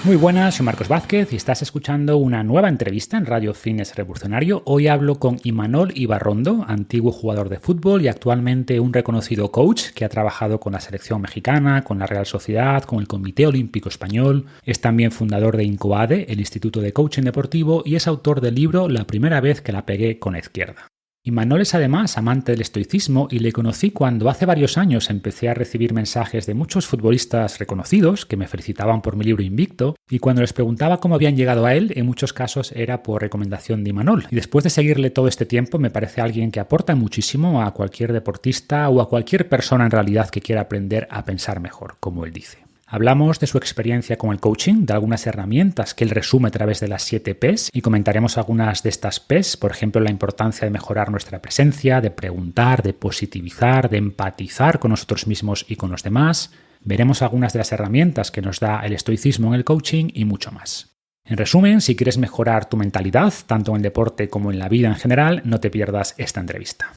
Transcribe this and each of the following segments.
Muy buenas, soy Marcos Vázquez y estás escuchando una nueva entrevista en Radio Fitness Revolucionario. Hoy hablo con Imanol Ibarrondo, antiguo jugador de fútbol y actualmente un reconocido coach que ha trabajado con la selección mexicana, con la Real Sociedad, con el Comité Olímpico Español. Es también fundador de INCOADE, el Instituto de Coaching Deportivo, y es autor del libro La primera vez que la pegué con la izquierda. Imanol es además amante del estoicismo y le conocí cuando hace varios años empecé a recibir mensajes de muchos futbolistas reconocidos que me felicitaban por mi libro Invicto, y cuando les preguntaba cómo habían llegado a él, en muchos casos era por recomendación de Imanol. Y después de seguirle todo este tiempo me parece alguien que aporta muchísimo a cualquier deportista o a cualquier persona en realidad que quiera aprender a pensar mejor, como él dice. Hablamos de su experiencia con el coaching, de algunas herramientas que él resume a través de las 7 Ps y comentaremos algunas de estas Ps, por ejemplo, la importancia de mejorar nuestra presencia, de preguntar, de positivizar, de empatizar con nosotros mismos y con los demás. Veremos algunas de las herramientas que nos da el estoicismo en el coaching y mucho más. En resumen, si quieres mejorar tu mentalidad, tanto en el deporte como en la vida en general, no te pierdas esta entrevista.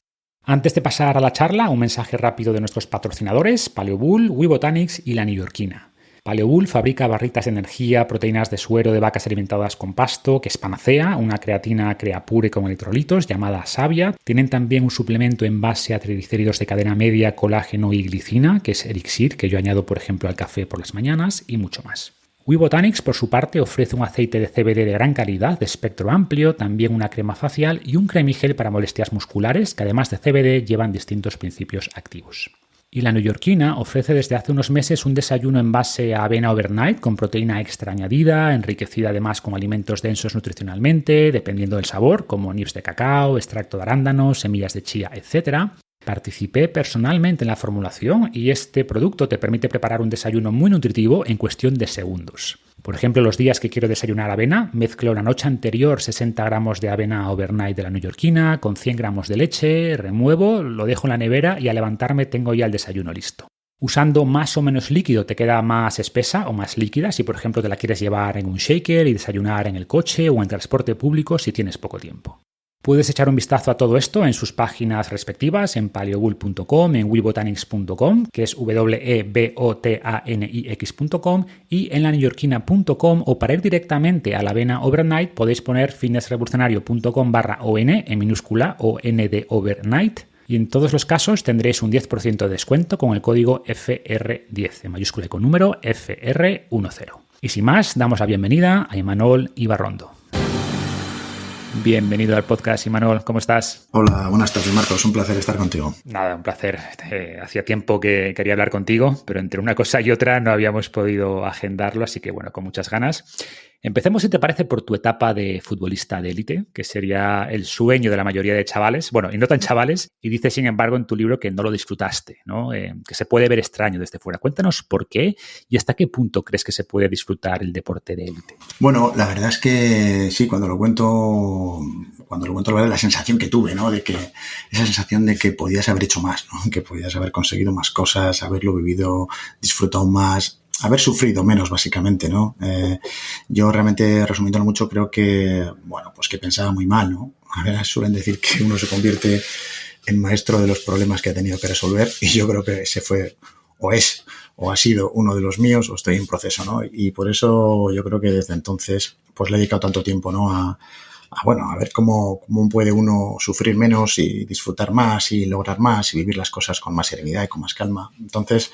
Antes de pasar a la charla, un mensaje rápido de nuestros patrocinadores, Paleobull, WeBotanics y La Neoyorquina. Paleobull fabrica barritas de energía, proteínas de suero de vacas alimentadas con pasto, que es Panacea, una creatina Creapure con electrolitos llamada Savia. Tienen también un suplemento en base a triglicéridos de cadena media, colágeno y glicina, que es Elixir, que yo añado por ejemplo al café por las mañanas, y mucho más. WeBotanics, por su parte, ofrece un aceite de CBD de gran calidad, de espectro amplio, también una crema facial y un cremigel para molestias musculares, que además de CBD llevan distintos principios activos. Y La Neoyorquina ofrece desde hace unos meses un desayuno en base a avena overnight con proteína extra añadida, enriquecida además con alimentos densos nutricionalmente, dependiendo del sabor, como nibs de cacao, extracto de arándanos, semillas de chía, etc. Participé personalmente en la formulación y este producto te permite preparar un desayuno muy nutritivo en cuestión de segundos. Por ejemplo, los días que quiero desayunar avena, mezclo la noche anterior 60 gramos de avena overnight de La Neoyorquina con 100 gramos de leche, remuevo, lo dejo en la nevera y al levantarme tengo ya el desayuno listo. Usando más o menos líquido te queda más espesa o más líquida si por ejemplo te la quieres llevar en un shaker y desayunar en el coche o en transporte público si tienes poco tiempo. Puedes echar un vistazo a todo esto en sus páginas respectivas, en paleobull.com, en webotanics.com, que es webotanix.com, y en laneoyorquina.com, o para ir directamente a la avena overnight podéis poner fitnessrevolucionario.com/ON en minúscula o N de overnight. Y en todos los casos tendréis un 10% de descuento con el código FR10, en mayúscula y con número FR10. Y sin más, damos la bienvenida a Imanol Ibarrondo. Bienvenido al podcast, Imanol. ¿Cómo estás? Hola, buenas tardes, Marcos. Un placer estar contigo. Nada, un placer. Hacía tiempo que quería hablar contigo, pero entre una cosa y otra no habíamos podido agendarlo, así que bueno, con muchas ganas. Empecemos, si te parece, por tu etapa de futbolista de élite, que sería el sueño de la mayoría de chavales, bueno, y no tan chavales, y dices, sin embargo, en tu libro que no lo disfrutaste, ¿no? Que se puede ver extraño desde fuera. Cuéntanos por qué y hasta qué punto crees que se puede disfrutar el deporte de élite. Bueno, la verdad es que sí, cuando lo cuento, la sensación que tuve, ¿no? Esa sensación de que podías haber hecho más, ¿no? Que podías haber conseguido más cosas, haberlo vivido, disfrutado más, haber sufrido menos, básicamente, ¿no? Yo realmente, resumiéndolo mucho, creo que, bueno, pues que pensaba muy mal, ¿no? A ver, suelen decir que uno se convierte en maestro de los problemas que ha tenido que resolver, y yo creo que ese fue, o ha sido uno de los míos, o estoy en proceso, ¿no? Y por eso yo creo que desde entonces, pues le he dedicado tanto tiempo, ¿no? A ver cómo puede uno sufrir menos y disfrutar más y lograr más y vivir las cosas con más serenidad y con más calma. Entonces,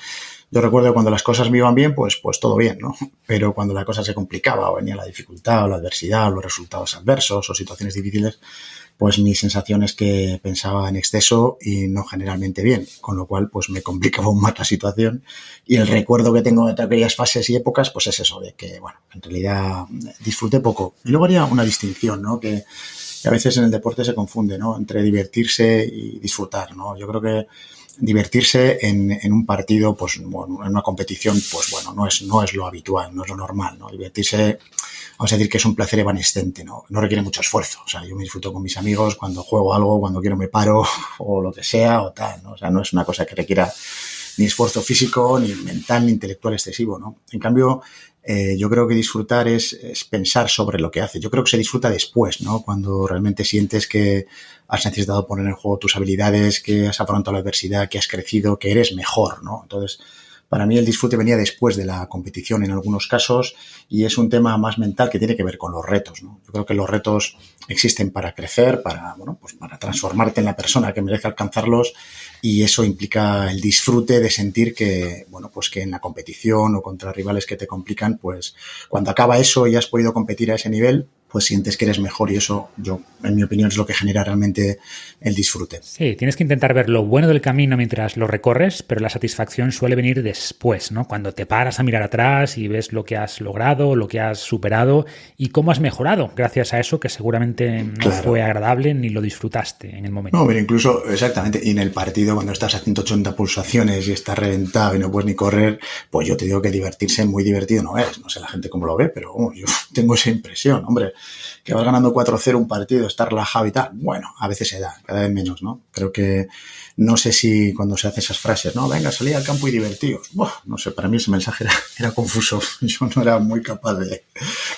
yo recuerdo cuando las cosas me iban bien, pues todo bien, ¿no? Pero cuando la cosa se complicaba o venía la dificultad o la adversidad o los resultados adversos o situaciones difíciles, pues mi sensación es que pensaba en exceso y no generalmente bien, con lo cual pues me complicaba aún más la situación, y el recuerdo que tengo de aquellas fases y épocas pues es eso, de que bueno, en realidad disfruté poco. Y luego haría una distinción, ¿no? Que a veces en el deporte se confunde, ¿no? Entre divertirse y disfrutar, ¿no? Yo creo que divertirse en un partido, pues bueno, en una competición, pues bueno, no es lo habitual, no es lo normal, ¿no? Divertirse, vamos a decir que es un placer evanescente, ¿no? No requiere mucho esfuerzo. O sea, yo me disfruto con mis amigos cuando juego algo, cuando quiero me paro o lo que sea o tal, ¿no? O sea, no es una cosa que requiera ni esfuerzo físico, ni mental, ni intelectual excesivo, ¿no? En cambio, yo creo que disfrutar es pensar sobre lo que haces. Yo creo que se disfruta después, ¿no? Cuando realmente sientes que has necesitado poner en juego tus habilidades, que has afrontado la adversidad, que has crecido, que eres mejor, ¿no? Entonces, Para mí el disfrute venía después de la competición en algunos casos y es un tema más mental que tiene que ver con los retos, ¿no? Yo creo que los retos existen para crecer, para, bueno, pues para transformarte en la persona que merece alcanzarlos y eso implica el disfrute de sentir que, bueno, pues que en la competición o contra rivales que te complican, pues cuando acaba eso y has podido competir a ese nivel, pues sientes que eres mejor y eso, yo, en mi opinión, es lo que genera realmente el disfrute. Sí, tienes que intentar ver lo bueno del camino mientras lo recorres, pero la satisfacción suele venir después, ¿no? Cuando te paras a mirar atrás y ves lo que has logrado, lo que has superado y cómo has mejorado gracias a eso que seguramente no fue agradable ni lo disfrutaste en el momento. No, pero incluso, exactamente, y en el partido cuando estás a 180 pulsaciones y estás reventado y no puedes ni correr, pues yo te digo que divertirse muy divertido no es. No sé la gente cómo lo ve, pero yo tengo esa impresión, hombre, que vas ganando 4-0 un partido, estar relajado y tal. Bueno, a veces se da, cada vez menos, ¿no? Creo que no sé si cuando se hacen esas frases, no, venga, salí al campo y divertíos. No sé, para mí ese mensaje era confuso. Yo no era muy capaz de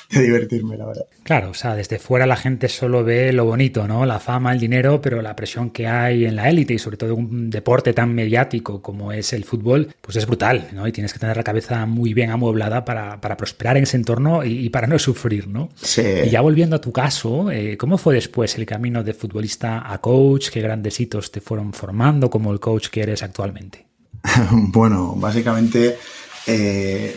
divertirme, la verdad. Claro, o sea, desde fuera la gente solo ve lo bonito, ¿no? La fama, el dinero, pero la presión que hay en la élite y sobre todo un deporte tan mediático como es el fútbol, pues es brutal, ¿no? Y tienes que tener la cabeza muy bien amueblada para prosperar en ese entorno y para no sufrir, ¿no? Sí. Y ya volviendo a tu caso, ¿cómo fue después el camino de futbolista a coach? ¿Qué grandes hitos te fueron formando como el coach que eres actualmente? Bueno, básicamente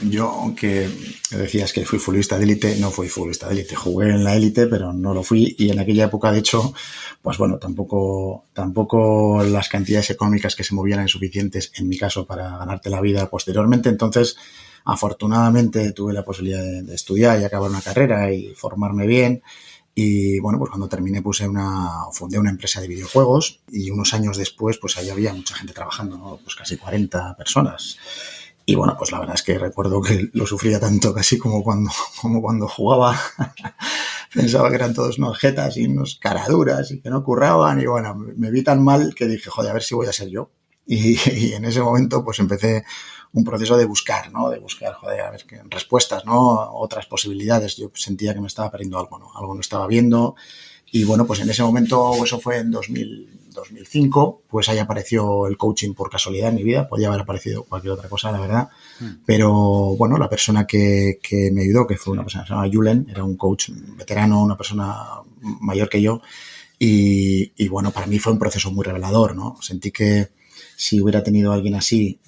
yo, aunque decías que fui futbolista de élite, no fui futbolista de élite. Jugué en la élite, pero no lo fui. Y en aquella época, de hecho, pues bueno, tampoco las cantidades económicas que se movían eran suficientes, en mi caso, para ganarte la vida posteriormente. Entonces, afortunadamente, tuve la posibilidad de estudiar y acabar una carrera y formarme bien. Y bueno, pues cuando terminé fundé una empresa de videojuegos y unos años después, pues ahí había mucha gente trabajando, ¿no? Pues casi 40 personas. Y bueno, pues la verdad es que recuerdo que lo sufría tanto casi como cuando jugaba. Pensaba que eran todos unos jetas y unos caraduras y que no curraban. Y bueno, me vi tan mal que dije, joder, a ver si voy a ser yo. Y en ese momento pues empecé un proceso de buscar, ¿no? De buscar, joder, a ver qué respuestas, ¿no? Otras posibilidades. Yo sentía que me estaba perdiendo algo, ¿no? Algo no estaba viendo. Y bueno, pues en ese momento, eso fue en 2005, pues ahí apareció el coaching por casualidad en mi vida. Podía haber aparecido cualquier otra cosa, la verdad. Pero bueno, la persona que me ayudó, que fue una persona que se llama Julen, era un coach veterano, una persona mayor que yo. Y bueno, para mí fue un proceso muy revelador, ¿no? Sentí que si hubiera tenido a alguien así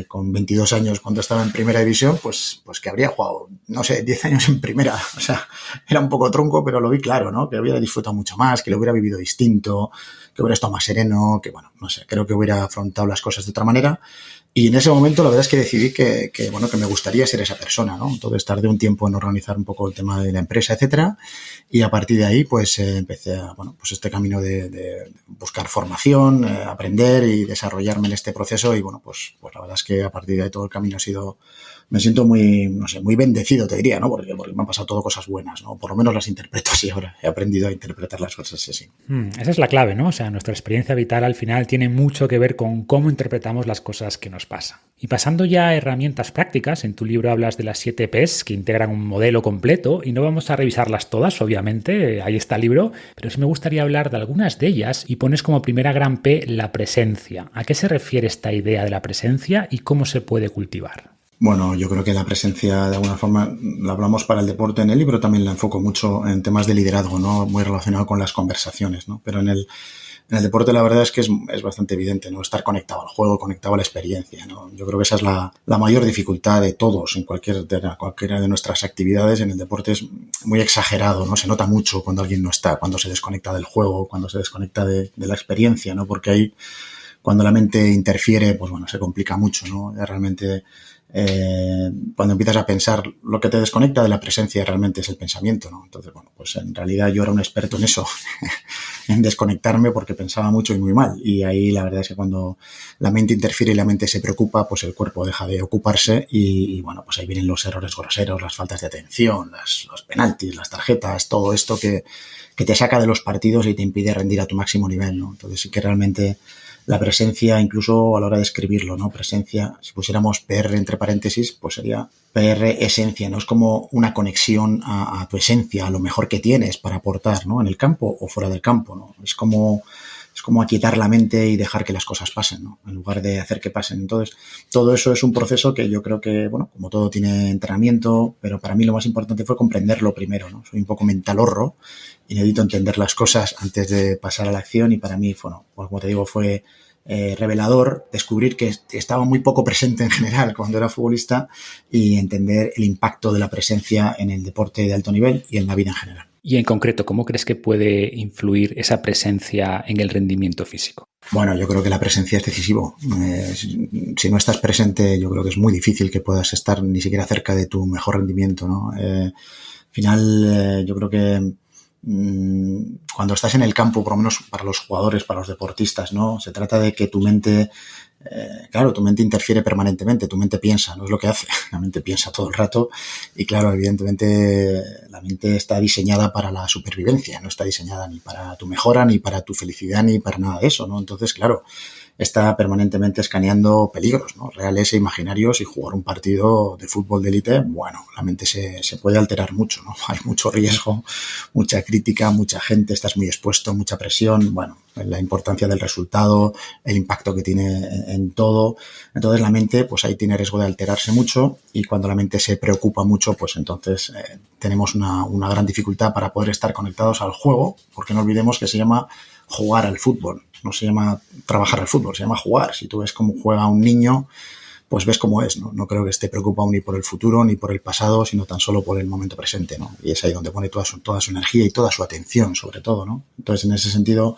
con 22 años cuando estaba en primera división, pues que habría jugado, no sé, 10 años en primera. O sea, era un poco tronco, pero lo vi claro, ¿no? Que hubiera disfrutado mucho más, que lo hubiera vivido distinto, que hubiera estado más sereno, que bueno, no sé, creo que hubiera afrontado las cosas de otra manera. Y en ese momento la verdad es que decidí que me gustaría ser esa persona, ¿no? Entonces tardé un tiempo en organizar un poco el tema de la empresa, etcétera. Y a partir de ahí, pues empecé pues este camino de buscar formación, aprender y desarrollarme en este proceso. Y bueno, pues la verdad es que a partir de ahí todo el camino me siento muy, no sé, muy bendecido, te diría, ¿no? Porque me han pasado todo cosas buenas, ¿no? Por lo menos las interpreto así ahora. He aprendido a interpretar las cosas así. Esa es la clave, ¿no? O sea, nuestra experiencia vital al final tiene mucho que ver con cómo interpretamos las cosas que nos pasan. Y pasando ya a herramientas prácticas, en tu libro hablas de las 7 Ps que integran un modelo completo y no vamos a revisarlas todas, obviamente, ahí está el libro, pero sí me gustaría hablar de algunas de ellas y pones como primera gran P la presencia. ¿A qué se refiere esta idea de la presencia y cómo se puede cultivar? Bueno, yo creo que la presencia, de alguna forma, la hablamos para el deporte en el libro, también la enfoco mucho en temas de liderazgo, ¿no? Muy relacionado con las conversaciones, ¿no? Pero en el deporte la verdad es que es bastante evidente, ¿no? Estar conectado al juego, conectado a la experiencia, ¿no? Yo creo que esa es la mayor dificultad de todos en cualquiera de nuestras actividades. En el deporte es muy exagerado, ¿no? Se nota mucho cuando alguien no está, cuando se desconecta del juego, cuando se desconecta de la experiencia, ¿no? Porque ahí, cuando la mente interfiere, pues bueno, se complica mucho, ¿no? Realmente cuando empiezas a pensar, lo que te desconecta de la presencia realmente es el pensamiento, ¿no? Entonces, bueno, pues en realidad yo era un experto en eso, en desconectarme porque pensaba mucho y muy mal. Y ahí la verdad es que cuando la mente interfiere y la mente se preocupa, pues el cuerpo deja de ocuparse y bueno, pues ahí vienen los errores groseros, las faltas de atención, los penaltis, las tarjetas, todo esto que te saca de los partidos y te impide rendir a tu máximo nivel, ¿no? Entonces sí que realmente la presencia, incluso a la hora de escribirlo, ¿no? Presencia, si pusiéramos PR entre paréntesis, pues sería PR esencia, ¿no? Es como una conexión a tu esencia, a lo mejor que tienes para aportar, ¿no? En el campo o fuera del campo, ¿no? Es como es como aquietar la mente y dejar que las cosas pasen, ¿no? En lugar de hacer que pasen. Entonces, todo eso es un proceso que yo creo que, bueno, como todo tiene entrenamiento, pero para mí lo más importante fue comprenderlo primero, ¿no? Soy un poco mentalorro y necesito entender las cosas antes de pasar a la acción y para mí, bueno, pues como te digo, fue revelador descubrir que estaba muy poco presente en general cuando era futbolista y entender el impacto de la presencia en el deporte de alto nivel y en la vida en general. Y en concreto, ¿cómo crees que puede influir esa presencia en el rendimiento físico? Bueno, yo creo que la presencia es decisivo. Si no estás presente, yo creo que es muy difícil que puedas estar ni siquiera cerca de tu mejor rendimiento, ¿no? Al final, yo creo que cuando estás en el campo, por lo menos para los jugadores, para los deportistas, ¿no? Se trata de que tu mente, claro, tu mente interfiere permanentemente, tu mente piensa, no es lo que hace, la mente piensa todo el rato y claro, evidentemente la mente está diseñada para la supervivencia, no está diseñada ni para tu mejora, ni para tu felicidad, ni para nada de eso, ¿no? Entonces, claro, está permanentemente escaneando peligros, ¿no? Reales e imaginarios y jugar un partido de fútbol de élite, bueno, la mente se puede alterar mucho, ¿no? Hay mucho riesgo, mucha crítica, mucha gente, estás muy expuesto, mucha presión, bueno, la importancia del resultado, el impacto que tiene en todo. Entonces la mente, pues ahí tiene riesgo de alterarse mucho y cuando la mente se preocupa mucho, pues entonces tenemos una gran dificultad para poder estar conectados al juego, porque no olvidemos que se llama jugar al fútbol. No se llama trabajar al fútbol, se llama jugar. Si tú ves cómo juega un niño, pues ves cómo es, ¿no? No creo que esté preocupado ni por el futuro ni por el pasado, sino tan solo por el momento presente, ¿no? Y es ahí donde pone toda su energía y toda su atención, sobre todo, ¿no? Entonces, en ese sentido,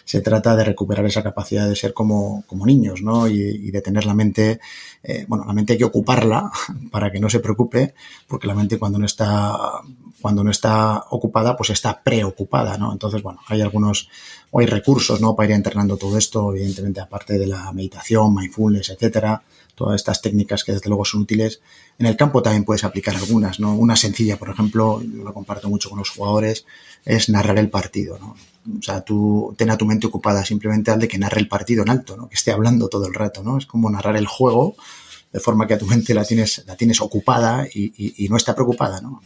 se trata de recuperar esa capacidad de ser como niños, ¿no? Y de tener la mente, la mente hay que ocuparla para que no se preocupe, porque la mente cuando no está ocupada, pues está preocupada, ¿no? Entonces, bueno, hay recursos, ¿no? Para ir entrenando todo esto, evidentemente, aparte de la meditación, mindfulness, etcétera, todas estas técnicas que desde luego son útiles. En el campo también puedes aplicar algunas, ¿no? Una sencilla, por ejemplo, yo lo comparto mucho con los jugadores, es narrar el partido, ¿no? O sea, tú ten a tu mente ocupada, simplemente al de que narre el partido en alto, ¿no? Que esté hablando todo el rato, ¿no? Es como narrar el juego de forma que a tu mente la tienes ocupada y no está preocupada, ¿no?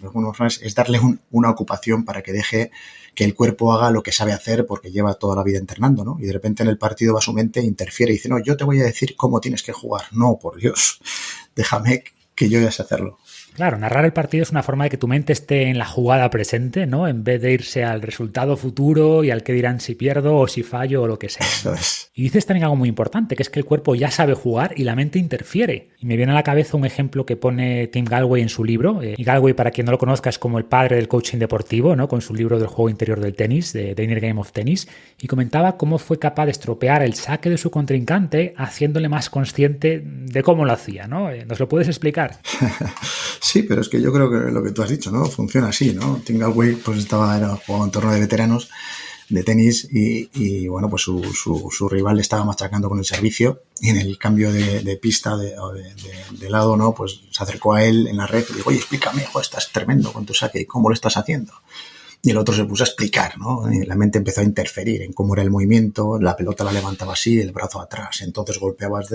Es darle una ocupación para que deje que el cuerpo haga lo que sabe hacer porque lleva toda la vida entrenando, ¿no? Y de repente en el partido va su mente, interfiere y dice, no, yo te voy a decir cómo tienes que jugar. No, por Dios, déjame que yo ya sé hacerlo. Claro, narrar el partido es una forma de que tu mente esté en la jugada presente, ¿no? En vez de irse al resultado futuro y al que dirán si pierdo o si fallo o lo que sea. Eso es. Y dices también algo muy importante, que es que el cuerpo ya sabe jugar y la mente interfiere. Y me viene a la cabeza un ejemplo que pone Tim Gallwey en su libro. Y Gallwey, para quien no lo conozca, es como el padre del coaching deportivo, ¿no? Con su libro del juego interior del tenis, de The Inner Game of Tennis. Y comentaba cómo fue capaz de estropear el saque de su contrincante haciéndole más consciente de cómo lo hacía, ¿no? ¿Nos lo puedes explicar? Sí, pero es que yo creo que lo que tú has dicho, ¿no? Funciona así, ¿no? Tim Gallwey pues jugando en torno de veteranos de tenis y bueno, pues su rival le estaba machacando con el servicio y en el cambio de pista de lado, ¿no? Pues se acercó a él en la red y dijo, oye, explícame, joder, estás tremendo con tu saque, ¿cómo lo estás haciendo? Y el otro se puso a explicar, ¿no? Y la mente empezó a interferir en cómo era el movimiento, la pelota la levantaba así, el brazo atrás, entonces golpeabas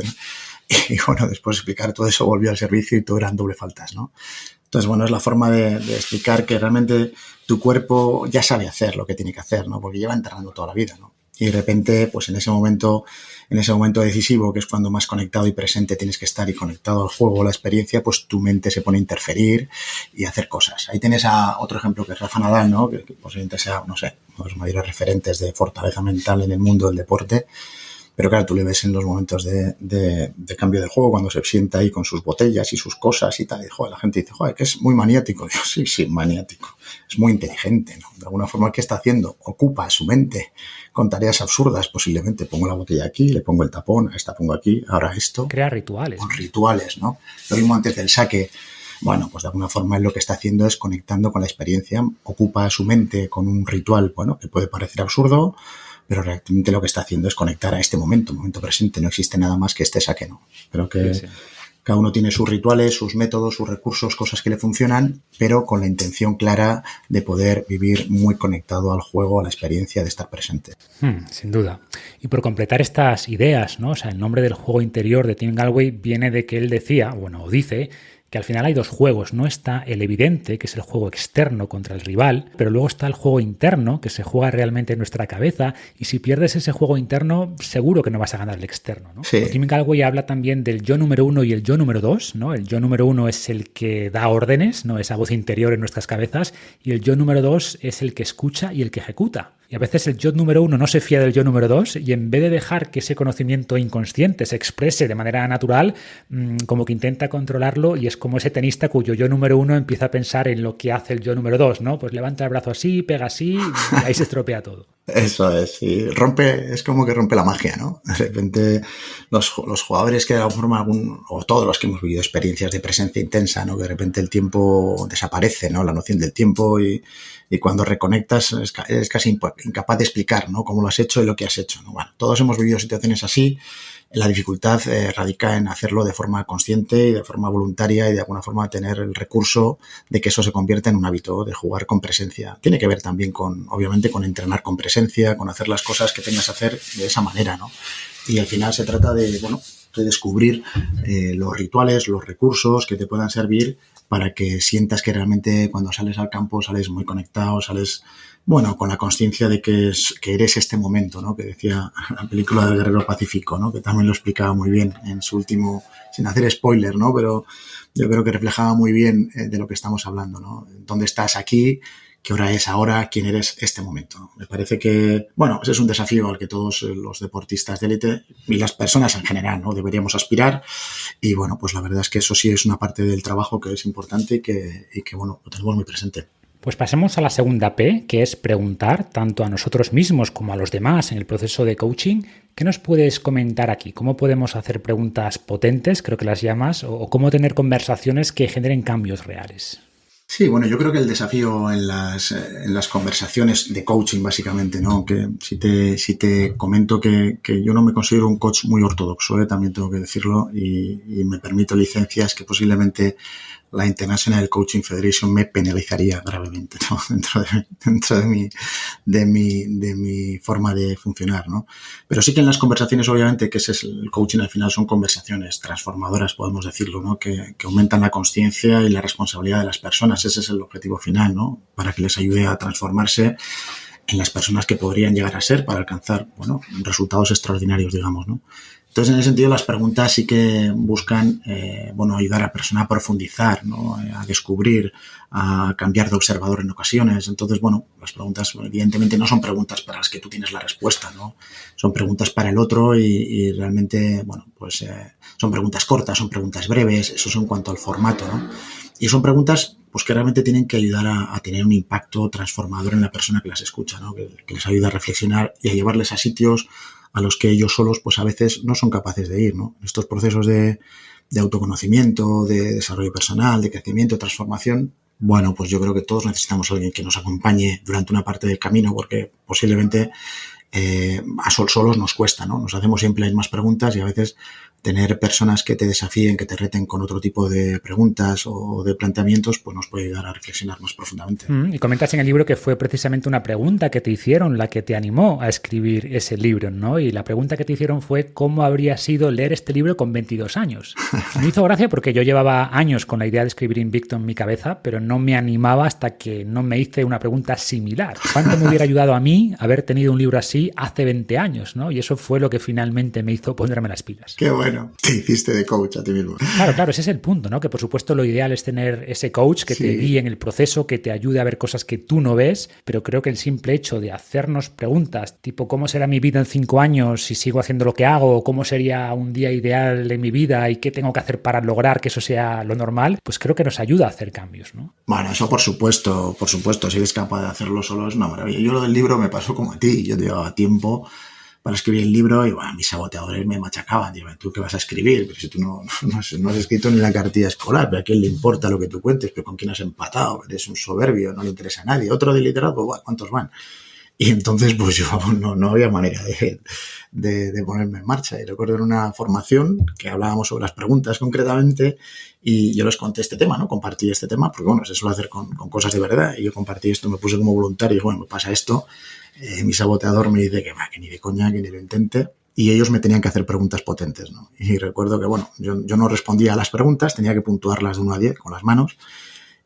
y bueno, después de explicar todo eso volvió al servicio y todo eran doble faltas, ¿no? Entonces, bueno, es la forma de explicar que realmente tu cuerpo ya sabe hacer lo que tiene que hacer, ¿no? Porque lleva entrenando toda la vida, ¿no? Y de repente, pues en ese momento decisivo, que es cuando más conectado y presente tienes que estar y conectado al juego, a la experiencia, pues tu mente se pone a interferir y a hacer cosas. Ahí tienes a otro ejemplo que es Rafa Nadal, ¿no? Que posiblemente sea, no sé, uno de los mayores referentes de fortaleza mental en el mundo del deporte. Pero claro, tú le ves en los momentos de cambio de juego, cuando se sienta ahí con sus botellas y sus cosas y tal, y joder, la gente dice, joder, que es muy maniático. Digo, sí, maniático. Es muy inteligente, ¿no? De alguna forma, ¿qué está haciendo? Ocupa su mente con tareas absurdas, posiblemente. Pongo la botella aquí, le pongo el tapón, esta pongo aquí, ahora esto. Crea rituales. Con rituales, ¿no? Lo mismo antes del saque. Bueno, pues de alguna forma él lo que está haciendo es conectando con la experiencia, ocupa su mente con un ritual, bueno, que puede parecer absurdo, pero realmente lo que está haciendo es conectar a este momento presente. No existe nada más que este saque, ¿no? Pero que sí. Cada uno tiene sus rituales, sus métodos, sus recursos, cosas que le funcionan, pero con la intención clara de poder vivir muy conectado al juego, a la experiencia de estar presente. Sin duda. Y por completar estas ideas, ¿no? O sea, el nombre del juego interior de Tim Gallwey viene de que él decía, bueno, o dice, que al final hay dos juegos, ¿no? Está el evidente, que es el juego externo contra el rival, pero luego está el juego interno, que se juega realmente en nuestra cabeza, y si pierdes ese juego interno, seguro que no vas a ganar el externo, ¿no? Sí. Tim Gallwey habla también del yo número 1 y el yo número 2, ¿no? El yo número 1 es el que da órdenes, ¿no? Esa voz interior en nuestras cabezas, y el yo número 2 es el que escucha y el que ejecuta. Y a veces el yo número 1 no se fía del yo número 2 y en vez de dejar que ese conocimiento inconsciente se exprese de manera natural, como que intenta controlarlo, y es como ese tenista cuyo yo número 1 empieza a pensar en lo que hace el yo número 2, ¿no? Pues levanta el brazo así, pega así, y ahí se estropea todo. Eso es, sí. Es como que rompe la magia, ¿no? De repente los jugadores que de alguna forma, o todos los que hemos vivido experiencias de presencia intensa, ¿no? Que de repente el tiempo desaparece, ¿no? La noción del tiempo y cuando reconectas eres casi incapaz de explicar, ¿no? Cómo lo has hecho y lo que has hecho, ¿no? Bueno, todos hemos vivido situaciones así. La dificultad radica en hacerlo de forma consciente y de forma voluntaria y de alguna forma tener el recurso de que eso se convierta en un hábito de jugar con presencia. Tiene que ver también obviamente, con entrenar con presencia, con hacer las cosas que tengas que hacer de esa manera, ¿no? Y al final se trata de descubrir los rituales, los recursos que te puedan servir para que sientas que realmente cuando sales al campo sales muy conectado, sales con la consciencia de que eres este momento, ¿no? Que decía la película del Guerrero Pacífico, ¿no? Que también lo explicaba muy bien en su último, sin hacer spoiler, ¿no? Pero yo creo que reflejaba muy bien de lo que estamos hablando, ¿no? ¿Dónde estás aquí? ¿Qué hora es ahora? ¿Quién eres este momento? Me parece que, ese es un desafío al que todos los deportistas de élite y las personas en general, ¿no? Deberíamos aspirar. Y pues la verdad es que eso sí es una parte del trabajo que es importante y que lo tenemos muy presente. Pues pasemos a la segunda P, que es preguntar tanto a nosotros mismos como a los demás en el proceso de coaching. ¿Qué nos puedes comentar aquí? ¿Cómo podemos hacer preguntas potentes, creo que las llamas, o cómo tener conversaciones que generen cambios reales? Sí, yo creo que el desafío en las conversaciones de coaching, básicamente, ¿no? Que si te comento que yo no me considero un coach muy ortodoxo, también tengo que decirlo, y me permito licencias que posiblemente la International Coaching Federation me penalizaría gravemente, ¿no? dentro de mi forma de funcionar, ¿no? Pero sí que en las conversaciones, obviamente, que ese es el coaching al final, son conversaciones transformadoras, podemos decirlo, ¿no? Que aumentan la consciencia y la responsabilidad de las personas. Ese es el objetivo final, ¿no? Para que les ayude a transformarse en las personas que podrían llegar a ser para alcanzar, resultados extraordinarios, digamos, ¿no? Entonces, en ese sentido, las preguntas sí que buscan, ayudar a la persona a profundizar, ¿no? A descubrir, a cambiar de observador en ocasiones. Entonces, las preguntas, evidentemente, no son preguntas para las que tú tienes la respuesta, ¿no? Son preguntas para el otro y realmente, son preguntas cortas, son preguntas breves, eso es en cuanto al formato, ¿no? Y son preguntas, que realmente tienen que ayudar a tener un impacto transformador en la persona que las escucha, ¿no? Que les ayuda a reflexionar y a llevarles a sitios a los que ellos solos, a veces no son capaces de ir, ¿no? Estos procesos de autoconocimiento, de desarrollo personal, de crecimiento, de transformación, yo creo que todos necesitamos a alguien que nos acompañe durante una parte del camino, porque posiblemente a solos nos cuesta, ¿no? Nos hacemos siempre las mismas preguntas y a veces tener personas que te desafíen, que te reten con otro tipo de preguntas o de planteamientos, nos puede ayudar a reflexionar más profundamente. Y comentas en el libro que fue precisamente una pregunta que te hicieron la que te animó a escribir ese libro, ¿no? Y la pregunta que te hicieron fue ¿cómo habría sido leer este libro con 22 años? Me hizo gracia porque yo llevaba años con la idea de escribir Invicto en mi cabeza, pero no me animaba hasta que no me hice una pregunta similar. ¿Cuánto me hubiera ayudado a mí haber tenido un libro así hace 20 años, ¿no? Y eso fue lo que finalmente me hizo ponerme las pilas. Qué bueno. Te hiciste de coach a ti mismo. Claro, ese es el punto, ¿no? Que por supuesto lo ideal es tener ese coach que te guíe en el proceso, que te ayude a ver cosas que tú no ves, pero creo que el simple hecho de hacernos preguntas, tipo ¿cómo será mi vida en 5 años si sigo haciendo lo que hago? ¿O cómo sería un día ideal en mi vida? ¿Y qué tengo que hacer para lograr que eso sea lo normal? Pues creo que nos ayuda a hacer cambios, ¿no? Bueno, eso por supuesto, si eres capaz de hacerlo solo es una maravilla. Yo lo del libro me pasó como a ti, yo llevaba tiempo para escribir el libro y mis saboteadores me machacaban. Digo, ¿tú qué vas a escribir? Pero si tú no has escrito ni la cartilla escolar, ¿a quién le importa lo que tú cuentes? ¿Pero con quién has empatado? Eres un soberbio, no le interesa a nadie. Otro de liderazgo, ¿cuántos van? Y entonces, yo no había manera de ponerme en marcha. Y recuerdo en una formación que hablábamos sobre las preguntas concretamente y yo les conté este tema, ¿no? Compartí este tema, porque se suele hacer con cosas de verdad. Y yo compartí esto, me puse como voluntario y me pasa esto. Mi saboteador me dice que ni de coña, que ni lo intente. y ellos me tenían que hacer preguntas potentes, ¿no? Y recuerdo que, bueno, yo no respondía a las preguntas, tenía que puntuarlas de 1 a 10 con las manos.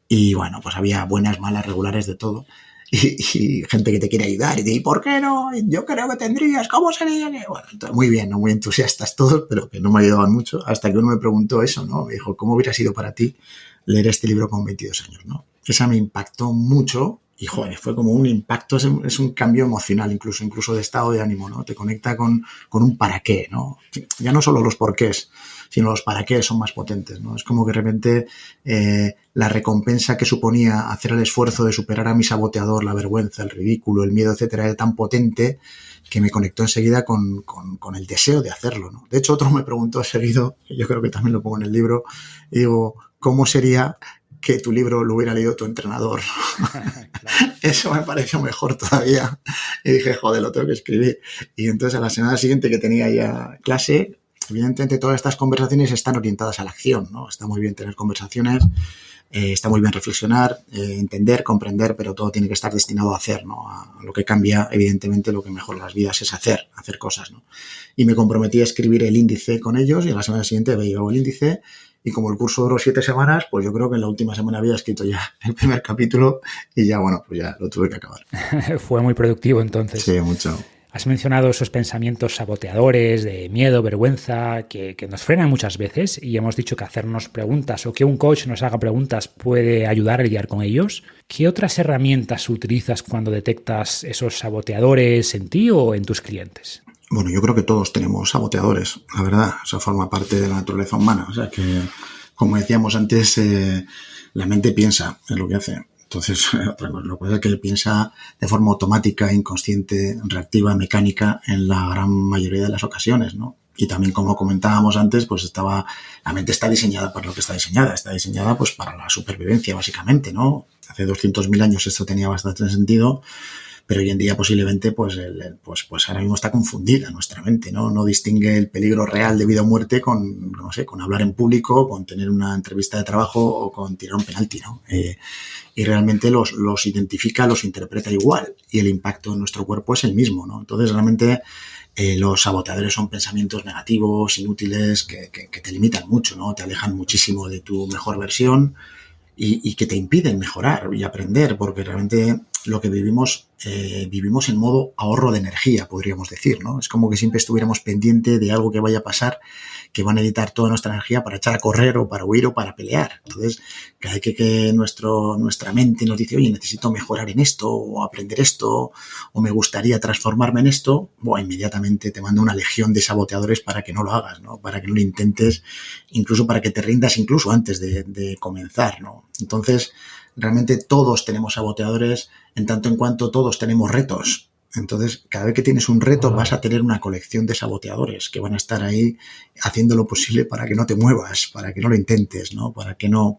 Y bueno, pues había buenas, malas, regulares, de todo. Y gente que te quiere ayudar y te dice, ¿por qué no? Yo creo que tendrías, ¿cómo sería? Bueno, muy bien, ¿no? Muy entusiastas todos, pero que no me ayudaban mucho. Hasta que uno me preguntó eso, ¿no? Me dijo, ¿cómo hubiera sido para ti leer este libro con 22 años, ¿no? Esa me impactó mucho y, joder, fue como un impacto, es un cambio emocional incluso de estado de ánimo, ¿no? Te conecta con un para qué, ¿no? Ya no solo los porqués, sino los para qué son más potentes, ¿no? Es como que de repente la recompensa que suponía hacer el esfuerzo de superar a mi saboteador, la vergüenza, el ridículo, el miedo, etcétera, era tan potente que me conectó enseguida con el deseo de hacerlo, ¿no? De hecho, otro me preguntó seguido, yo creo que también lo pongo en el libro, y digo, ¿cómo sería que tu libro lo hubiera leído tu entrenador? Claro. Eso me pareció mejor todavía. Y dije, joder, lo tengo que escribir. Y entonces a la semana siguiente que tenía ya clase, evidentemente todas estas conversaciones están orientadas a la acción, ¿no? Está muy bien tener conversaciones, está muy bien reflexionar, entender, comprender, pero todo tiene que estar destinado a hacer, ¿no? A lo que cambia, evidentemente, lo que mejora las vidas es hacer cosas, ¿no? Y me comprometí a escribir el índice con ellos y a la semana siguiente había llegado el índice y como el curso duró 7 semanas, pues yo creo que en la última semana había escrito ya el primer capítulo y ya, bueno, pues ya lo tuve que acabar. Fue muy productivo entonces. Sí, mucho. Has mencionado esos pensamientos saboteadores de miedo, vergüenza, que nos frenan muchas veces y hemos dicho que hacernos preguntas o que un coach nos haga preguntas puede ayudar a lidiar con ellos. ¿Qué otras herramientas utilizas cuando detectas esos saboteadores en ti o en tus clientes? Bueno, yo creo que todos tenemos saboteadores, la verdad. Eso forma parte de la naturaleza humana. O sea que, como decíamos antes, la mente piensa en lo que hace. Entonces, lo que pasa es que piensa de forma automática, inconsciente, reactiva, mecánica en la gran mayoría de las ocasiones, ¿no? Y también, como comentábamos antes, pues la mente está diseñada para lo que está diseñada. Está diseñada pues para la supervivencia, básicamente, ¿no? Hace 200.000 años esto tenía bastante sentido, pero hoy en día posiblemente pues ahora mismo está confundida nuestra mente, ¿no? No distingue el peligro real de vida o muerte con, no sé, con hablar en público, con tener una entrevista de trabajo o con tirar un penalti, ¿no? Y realmente los identifica, los interpreta igual y el impacto en nuestro cuerpo es el mismo, ¿no? Entonces realmente los saboteadores son pensamientos negativos, inútiles, que te limitan mucho, ¿no? Te alejan muchísimo de tu mejor versión y que te impiden mejorar y aprender, porque realmente lo que vivimos en modo ahorro de energía, podríamos decir, ¿no? Es como que siempre estuviéramos pendiente de algo que vaya a pasar, que van a necesitar toda nuestra energía para echar a correr o para huir o para pelear. Entonces, cada vez que nuestra mente nos dice, oye, necesito mejorar en esto o aprender esto o me gustaría transformarme en esto, bueno, inmediatamente te manda una legión de saboteadores para que no lo hagas, ¿no? Para que no lo intentes, incluso para que te rindas incluso antes de comenzar, ¿no? Entonces, realmente todos tenemos saboteadores en tanto en cuanto todos tenemos retos. Entonces, cada vez que tienes un reto vas a tener una colección de saboteadores que van a estar ahí haciendo lo posible para que no te muevas, para que no lo intentes, ¿no? Para que no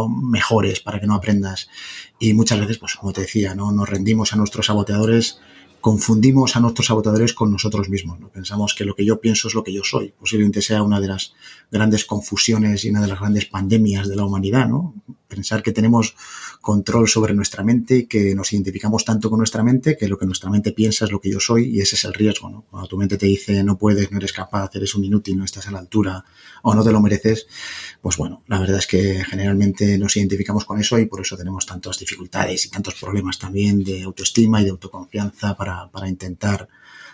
mejores, para que no aprendas. Y muchas veces, pues como te decía, ¿no? Nos rendimos a nuestros saboteadores, confundimos a nuestros saboteadores con nosotros mismos, ¿no? Pensamos que lo que yo pienso es lo que yo soy. Posiblemente sea una de las grandes confusiones y una de las grandes pandemias de la humanidad, ¿no? Pensar que tenemos control sobre nuestra mente y que nos identificamos tanto con nuestra mente que lo que nuestra mente piensa es lo que yo soy y ese es el riesgo, ¿no? Cuando tu mente te dice no puedes, no eres capaz, eres un inútil, no estás a la altura o no te lo mereces, pues bueno, la verdad es que generalmente nos identificamos con eso y por eso tenemos tantas dificultades y tantos problemas también de autoestima y de autoconfianza para intentar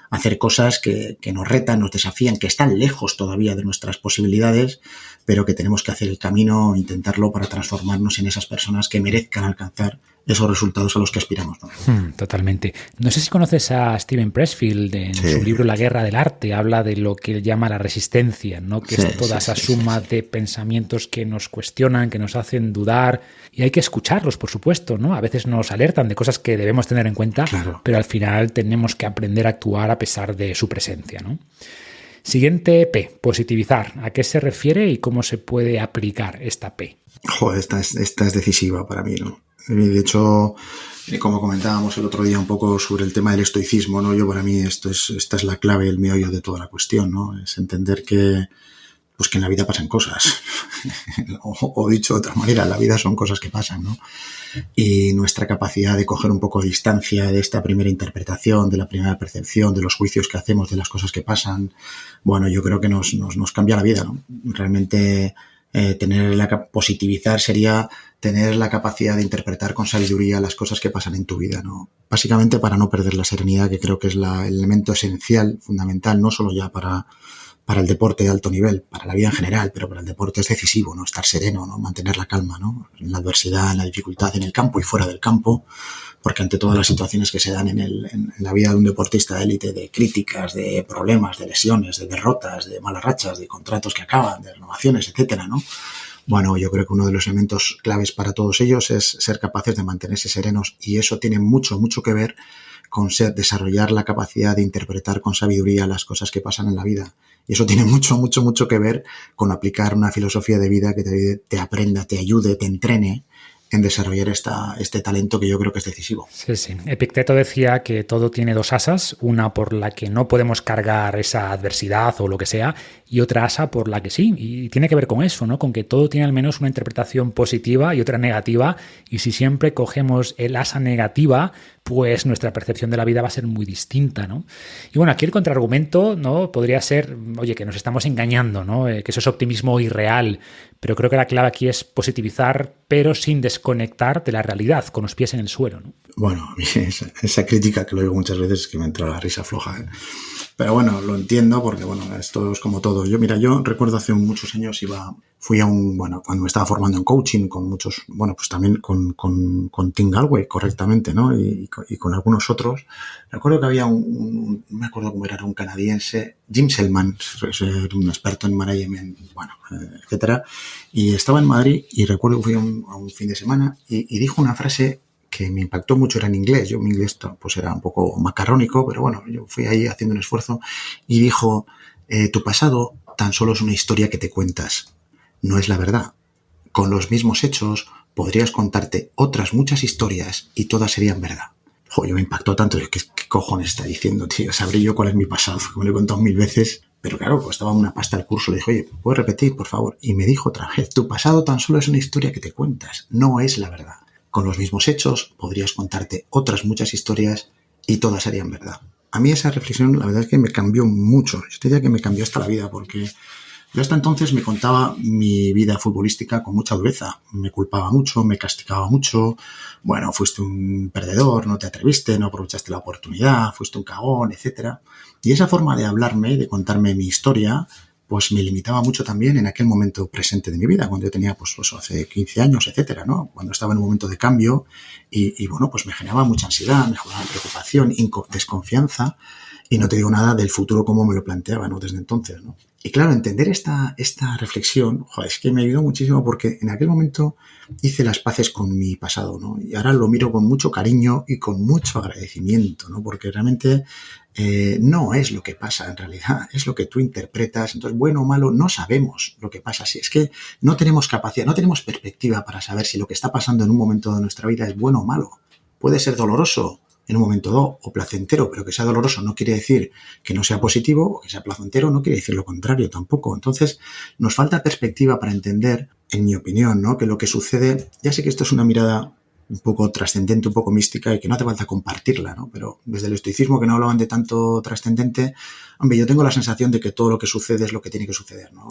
hacer cosas que nos retan, nos desafían, que están lejos todavía de nuestras posibilidades, pero que tenemos que hacer el camino, intentarlo para transformarnos en esas personas que merezcan alcanzar esos resultados a los que aspiramos, ¿no? Totalmente. No sé si conoces a Steven Pressfield en su libro La guerra del arte, habla de lo que él llama la resistencia, ¿no? Que es toda esa suma de pensamientos que nos cuestionan, que nos hacen dudar y hay que escucharlos, por supuesto, ¿no? A veces nos alertan de cosas que debemos tener en cuenta, claro, pero al final tenemos que aprender a actuar a pesar de su presencia, ¿no? Siguiente P, positivizar. ¿A qué se refiere y cómo se puede aplicar esta P? Joder, esta es decisiva para mí, ¿no? De hecho, como comentábamos el otro día un poco sobre el tema del estoicismo, ¿no? Yo para mí esta es la clave, el meollo de toda la cuestión, ¿no? Es entender que pues que en la vida pasan cosas. o dicho de otra manera, la vida son cosas que pasan, ¿no? Y nuestra capacidad de coger un poco de distancia de esta primera interpretación, de la primera percepción, de los juicios que hacemos de las cosas que pasan, bueno, yo creo que nos cambia la vida, ¿no? Realmente positivizar sería tener la capacidad de interpretar con sabiduría las cosas que pasan en tu vida, ¿no? Básicamente para no perder la serenidad, que creo que es el elemento esencial, fundamental, no solo ya para el deporte de alto nivel, para la vida en general, pero para el deporte es decisivo, ¿no? Estar sereno, ¿no? Mantener la calma, ¿no? En la adversidad, en la dificultad, en el campo y fuera del campo, porque ante todas las situaciones que se dan en la vida de un deportista de élite, de críticas, de problemas, de lesiones, de derrotas, de malas rachas, de contratos que acaban, de renovaciones, etcétera, ¿no? Bueno, yo creo que uno de los elementos claves para todos ellos es ser capaces de mantenerse serenos, y eso tiene mucho, mucho que ver con desarrollar la capacidad de interpretar con sabiduría las cosas que pasan en la vida. Y eso tiene mucho, mucho, mucho que ver con aplicar una filosofía de vida que te aprenda, te ayude, te entrene en desarrollar este talento que yo creo que es decisivo. Sí, sí. Epicteto decía que todo tiene dos asas, una por la que no podemos cargar esa adversidad o lo que sea, y otra asa por la que sí. Y tiene que ver con eso, ¿no? Con que todo tiene al menos una interpretación positiva y otra negativa, y si siempre cogemos el asa negativa, pues nuestra percepción de la vida va a ser muy distinta, ¿no? Y bueno, aquí el contraargumento, ¿no? Podría ser, oye, que nos estamos engañando, ¿no? Que eso es optimismo irreal, pero creo que la clave aquí es positivizar, pero sin desconectar de la realidad, con los pies en el suelo, ¿no? Bueno, a mí esa crítica que lo digo muchas veces es que me entra la risa floja, ¿eh? Pero bueno, lo entiendo porque, bueno, esto es como todo. Yo recuerdo hace muchos años fui a cuando me estaba formando en coaching con muchos, pues también con Tim Galway, correctamente, ¿no? Y con algunos otros. Recuerdo que había no me acuerdo cómo era un canadiense, Jim Selman, un experto en management, etcétera. Y estaba en Madrid y recuerdo que fui a un fin de semana y dijo una frase que me impactó mucho, era en inglés. Mi inglés pues era un poco macarrónico, pero bueno, yo fui ahí haciendo un esfuerzo y dijo, tu pasado tan solo es una historia que te cuentas, no es la verdad. Con los mismos hechos podrías contarte otras muchas historias y todas serían verdad. Yo me impactó tanto, ¿qué cojones está diciendo, tío? Sabré yo cuál es mi pasado, que me lo he contado 1000 veces, pero claro, pues estaba una pasta al curso, le dije, oye, ¿puedes repetir, por favor? Y me dijo otra vez, tu pasado tan solo es una historia que te cuentas, no es la verdad. Con los mismos hechos podrías contarte otras muchas historias y todas serían verdad. A mí esa reflexión, la verdad es que me cambió mucho. Yo te diría que me cambió hasta la vida, porque yo hasta entonces me contaba mi vida futbolística con mucha dureza. Me culpaba mucho, me castigaba mucho. Bueno, fuiste un perdedor, no te atreviste, no aprovechaste la oportunidad, fuiste un cagón, etcétera. Y esa forma de hablarme, de contarme mi historia, pues me limitaba mucho también en aquel momento presente de mi vida, cuando yo tenía, pues hace 15 años, etcétera, ¿no? Cuando estaba en un momento de cambio y pues me generaba mucha ansiedad, me generaba preocupación, desconfianza, y no te digo nada del futuro como me lo planteaba, ¿no? Desde entonces, ¿no? Y claro, entender esta reflexión, es que me ayudó muchísimo porque en aquel momento hice las paces con mi pasado, ¿no? Y ahora lo miro con mucho cariño y con mucho agradecimiento, ¿no? Porque realmente no es lo que pasa en realidad, es lo que tú interpretas. Entonces, bueno o malo, no sabemos lo que pasa. Si es que no tenemos capacidad, no tenemos perspectiva para saber si lo que está pasando en un momento de nuestra vida es bueno o malo. Puede ser doloroso en un momento dado o placentero, pero que sea doloroso no quiere decir que no sea positivo, o que sea placentero no quiere decir lo contrario tampoco. Entonces, nos falta perspectiva para entender, en mi opinión, ¿no? Que lo que sucede, ya sé que esto es una mirada un poco trascendente, un poco mística y que no hace falta compartirla, ¿no? Pero desde el estoicismo, que no hablaban de tanto trascendente, hombre, yo tengo la sensación de que todo lo que sucede es lo que tiene que suceder, ¿no?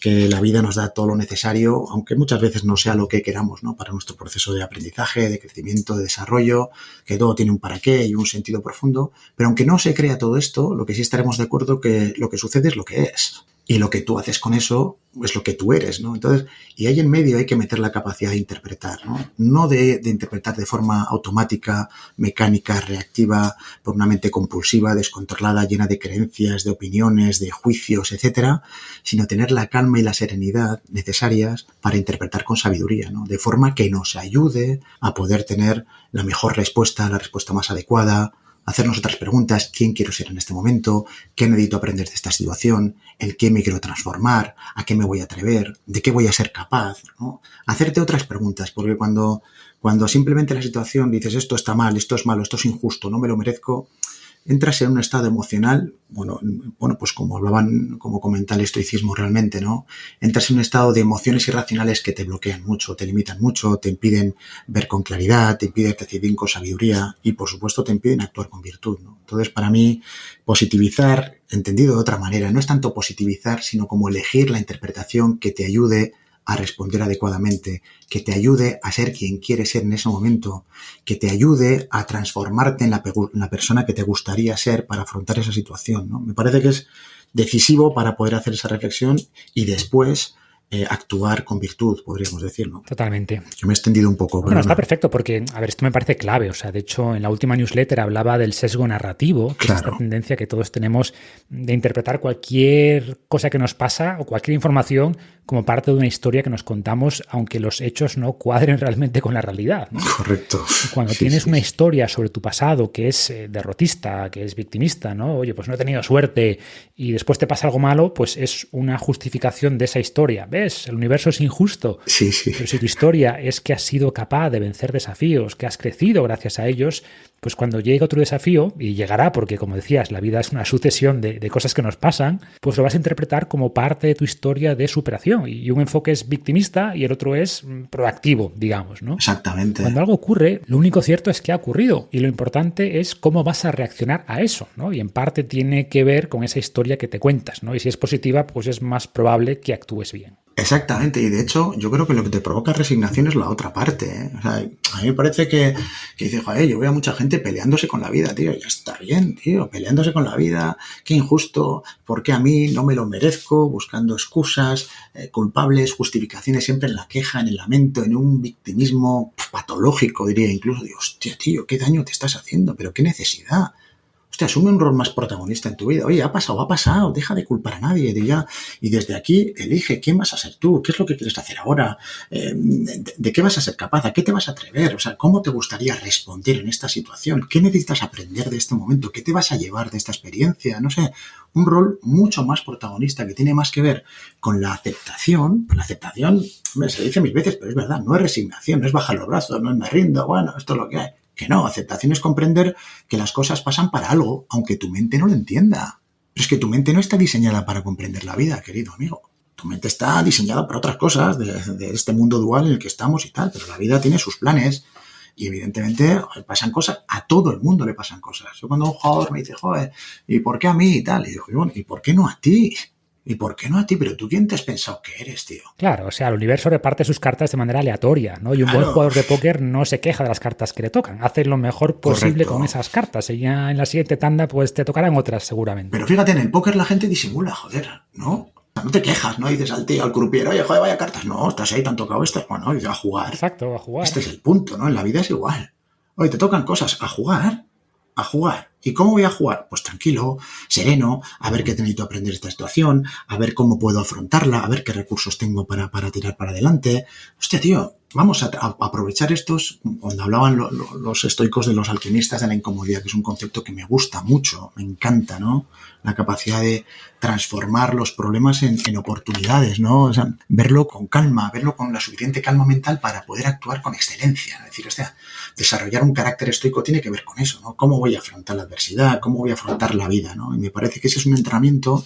Que la vida nos da todo lo necesario, aunque muchas veces no sea lo que queramos, ¿no? Para nuestro proceso de aprendizaje, de crecimiento, de desarrollo, que todo tiene un para qué y un sentido profundo. Pero aunque no se crea todo esto, lo que sí estaremos de acuerdo que lo que sucede es lo que es. Y lo que tú haces con eso es lo que tú eres, ¿no? Entonces, y ahí en medio hay que meter la capacidad de interpretar, ¿no? No de interpretar de forma automática, mecánica, reactiva, por una mente compulsiva, descontrolada, llena de creencias, de opiniones, de juicios, etcétera, sino tener la calma y la serenidad necesarias para interpretar con sabiduría, ¿no? De forma que nos ayude a poder tener la mejor respuesta, la respuesta más adecuada, hacernos otras preguntas: ¿quién quiero ser en este momento? ¿Qué necesito aprender de esta situación? ¿En qué me quiero transformar? ¿A qué me voy a atrever? ¿De qué voy a ser capaz? ¿No? Hacerte otras preguntas, porque cuando simplemente la situación dices esto está mal, esto es malo, esto es injusto, no me lo merezco, entras en un estado emocional, bueno, pues como comenta el estoicismo realmente, ¿no? Entras en un estado de emociones irracionales que te bloquean mucho, te limitan mucho, te impiden ver con claridad, te impiden decidir con sabiduría y, por supuesto, te impiden actuar con virtud, ¿no? Entonces, para mí, positivizar, entendido de otra manera, no es tanto positivizar, sino como elegir la interpretación que te ayude a responder adecuadamente, que te ayude a ser quien quieres ser en ese momento, que te ayude a transformarte en la persona que te gustaría ser para afrontar esa situación, ¿no? Me parece que es decisivo para poder hacer esa reflexión y después actuar con virtud, podríamos decirlo. Totalmente. Yo me he extendido un poco. Bueno, está perfecto porque, a ver, esto me parece clave. O sea, de hecho, en la última newsletter hablaba del sesgo narrativo, que es esta tendencia que todos tenemos de interpretar cualquier cosa que nos pasa o cualquier información como parte de una historia que nos contamos, aunque los hechos no cuadren realmente con la realidad, ¿no? Correcto. Y cuando tienes una historia sobre tu pasado que es derrotista, que es victimista, ¿no? Oye, pues no he tenido suerte y después te pasa algo malo, pues es una justificación de esa historia. ¿Ves? El universo es injusto. Sí, sí. Pero si tu historia es que has sido capaz de vencer desafíos, que has crecido gracias a ellos, pues cuando llegue otro desafío, y llegará porque, como decías, la vida es una sucesión de cosas que nos pasan, pues lo vas a interpretar como parte de tu historia de superación. Y un enfoque es victimista y el otro es proactivo, digamos, ¿no? Exactamente. Cuando algo ocurre, lo único cierto es que ha ocurrido y lo importante es cómo vas a reaccionar a eso, ¿no? Y en parte tiene que ver con esa historia que te cuentas, ¿no? Y si es positiva, pues es más probable que actúes bien. Exactamente, y de hecho yo creo que lo que te provoca resignación es la otra parte, ¿eh? O sea, a mí me parece que dice, joder, yo veo a mucha gente peleándose con la vida, tío, ya está bien, tío, peleándose con la vida, qué injusto, ¿por qué a mí no me lo merezco? Buscando excusas, culpables, justificaciones, siempre en la queja, en el lamento, en un victimismo patológico, diría incluso, digo, hostia, tío, qué daño te estás haciendo, pero qué necesidad. Hostia, asume un rol más protagonista en tu vida. Oye, ha pasado, deja de culpar a nadie. Y desde aquí elige quién vas a ser tú, qué es lo que quieres hacer ahora, de qué vas a ser capaz, a qué te vas a atrever, o sea, cómo te gustaría responder en esta situación, qué necesitas aprender de este momento, qué te vas a llevar de esta experiencia, no sé, un rol mucho más protagonista que tiene más que ver con la aceptación. Pues la aceptación, hombre, se dice mil veces, pero es verdad, no es resignación, no es bajar los brazos, no es me rindo, bueno, esto es lo que hay. Que no, aceptación es comprender que las cosas pasan para algo, aunque tu mente no lo entienda. Pero es que tu mente no está diseñada para comprender la vida, querido amigo. Tu mente está diseñada para otras cosas de este mundo dual en el que estamos y tal, pero la vida tiene sus planes y evidentemente pasan cosas, a todo el mundo le pasan cosas. Yo cuando un jugador me dice, joder, ¿y por qué a mí y tal? Y digo, bueno, ¿y por qué no a ti? ¿Y por qué no a ti? Pero tú, ¿quién te has pensado que eres, tío? Claro, o sea, el universo reparte sus cartas de manera aleatoria, ¿no? Y un buen jugador de póker no se queja de las cartas que le tocan. Hace lo mejor posible con esas cartas. Y ya en la siguiente tanda, pues te tocarán otras seguramente. Pero fíjate, en el póker la gente disimula, joder, ¿no? No te quejas, ¿no? Dices al tío, al croupier, oye, joder, vaya cartas. No, estás ahí, te han tocado este. Bueno, y a jugar. Exacto, a jugar. Este es el punto, ¿no? En la vida es igual. Oye, te tocan cosas, a jugar. A jugar. ¿Y cómo voy a jugar? Pues tranquilo, sereno, a ver qué necesito aprender de esta situación, a ver cómo puedo afrontarla, a ver qué recursos tengo para tirar para adelante. Hostia, tío, vamos a aprovechar estos, cuando hablaban los estoicos de los alquimistas de la incomodidad, que es un concepto que me gusta mucho, me encanta, ¿no? La capacidad de transformar los problemas en oportunidades, ¿no? O sea, verlo con calma, verlo con la suficiente calma mental para poder actuar con excelencia. Es decir, hostia, desarrollar un carácter estoico tiene que ver con eso, ¿no? ¿Cómo voy a afrontar la adversidad? ¿Cómo voy a afrontar la vida? ¿No? Y me parece que ese es un entrenamiento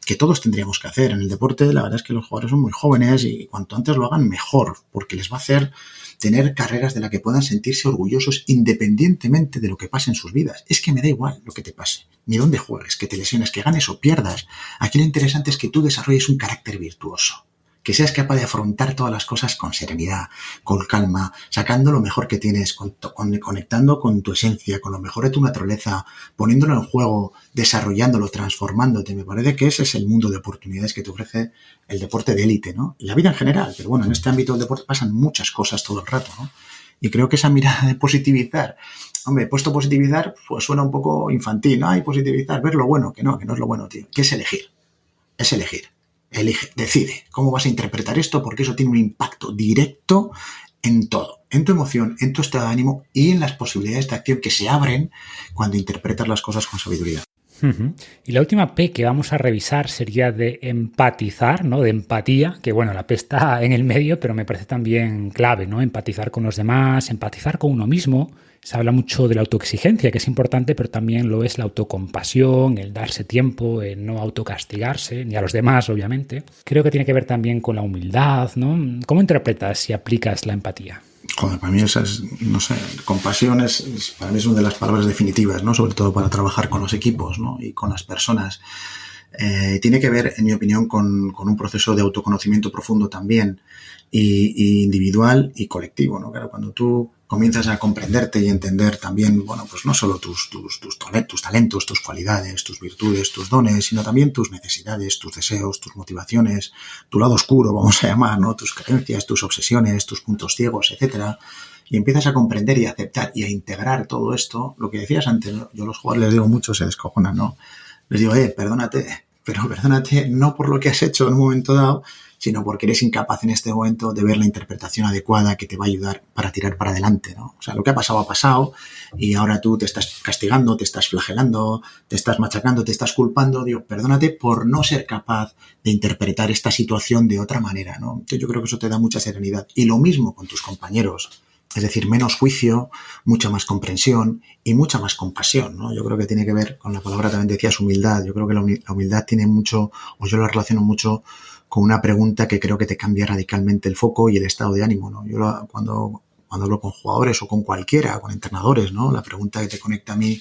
que todos tendríamos que hacer. En el deporte, la verdad es que los jugadores son muy jóvenes y cuanto antes lo hagan, mejor, porque les va a hacer tener carreras de las que puedan sentirse orgullosos independientemente de lo que pase en sus vidas. Es que me da igual lo que te pase, ni dónde juegues, que te lesiones, que ganes o pierdas. Aquí lo interesante es que tú desarrolles un carácter virtuoso, que seas capaz de afrontar todas las cosas con serenidad, con calma, sacando lo mejor que tienes, conectando con tu esencia, con lo mejor de tu naturaleza, poniéndolo en juego, desarrollándolo, transformándote. Me parece que ese es el mundo de oportunidades que te ofrece el deporte de élite, ¿no? Y la vida en general, pero bueno, en este ámbito del deporte pasan muchas cosas todo el rato, ¿no? Y creo que esa mirada de positivizar, hombre, puesto positivizar, pues suena un poco infantil, ¿no? Ay, positivizar, ver lo bueno, que no es lo bueno, tío. Que es elegir. Es elegir. Elige, decide cómo vas a interpretar esto, porque eso tiene un impacto directo en todo, en tu emoción, en tu estado de ánimo y en las posibilidades de acción que se abren cuando interpretas las cosas con sabiduría. Y la última P que vamos a revisar sería de empatizar, ¿no? De empatía, que bueno, la P está en el medio, pero me parece también clave, ¿no? Empatizar con los demás, empatizar con uno mismo Se habla mucho de la autoexigencia, que es importante, pero también lo es la autocompasión, el darse tiempo, el no autocastigarse, ni a los demás, obviamente. Creo que tiene que ver también con la humildad, ¿no? ¿Cómo interpretas y aplicas la empatía? Joder, para mí esa es, no sé, compasión para mí es una de las palabras definitivas, ¿no? Sobre todo para trabajar con los equipos, ¿no? Y con las personas. Tiene que ver, en mi opinión, con un proceso de autoconocimiento profundo también, y individual y colectivo, ¿no? Claro, cuando tú comienzas a comprenderte y entender también, bueno, pues no solo tus talentos, tus cualidades, tus virtudes, tus dones, sino también tus necesidades, tus deseos, tus motivaciones, tu lado oscuro, vamos a llamar, ¿no? Tus creencias, tus obsesiones, tus puntos ciegos, etcétera. Y empiezas a comprender y a aceptar y a integrar todo esto, lo que decías antes, ¿no? Yo a los jugadores les digo mucho, se descojonan, ¿no? Les digo, perdónate, pero perdónate no por lo que has hecho en un momento dado, sino porque eres incapaz en este momento de ver la interpretación adecuada que te va a ayudar para tirar para adelante, ¿no? O sea, lo que ha pasado y ahora tú te estás castigando, te estás flagelando, te estás machacando, te estás culpando. Digo, perdónate por no ser capaz de interpretar esta situación de otra manera, ¿no? Entonces yo creo que eso te da mucha serenidad. Y lo mismo con tus compañeros. Es decir, menos juicio, mucha más comprensión y mucha más compasión, ¿no? Yo creo que tiene que ver con la palabra, también decías, humildad. Yo creo que la humildad tiene mucho, o yo lo relaciono mucho con una pregunta que creo que te cambia radicalmente el foco y el estado de ánimo, ¿no? Yo cuando hablo con jugadores o con cualquiera, con entrenadores, ¿no? La pregunta que te conecta a mí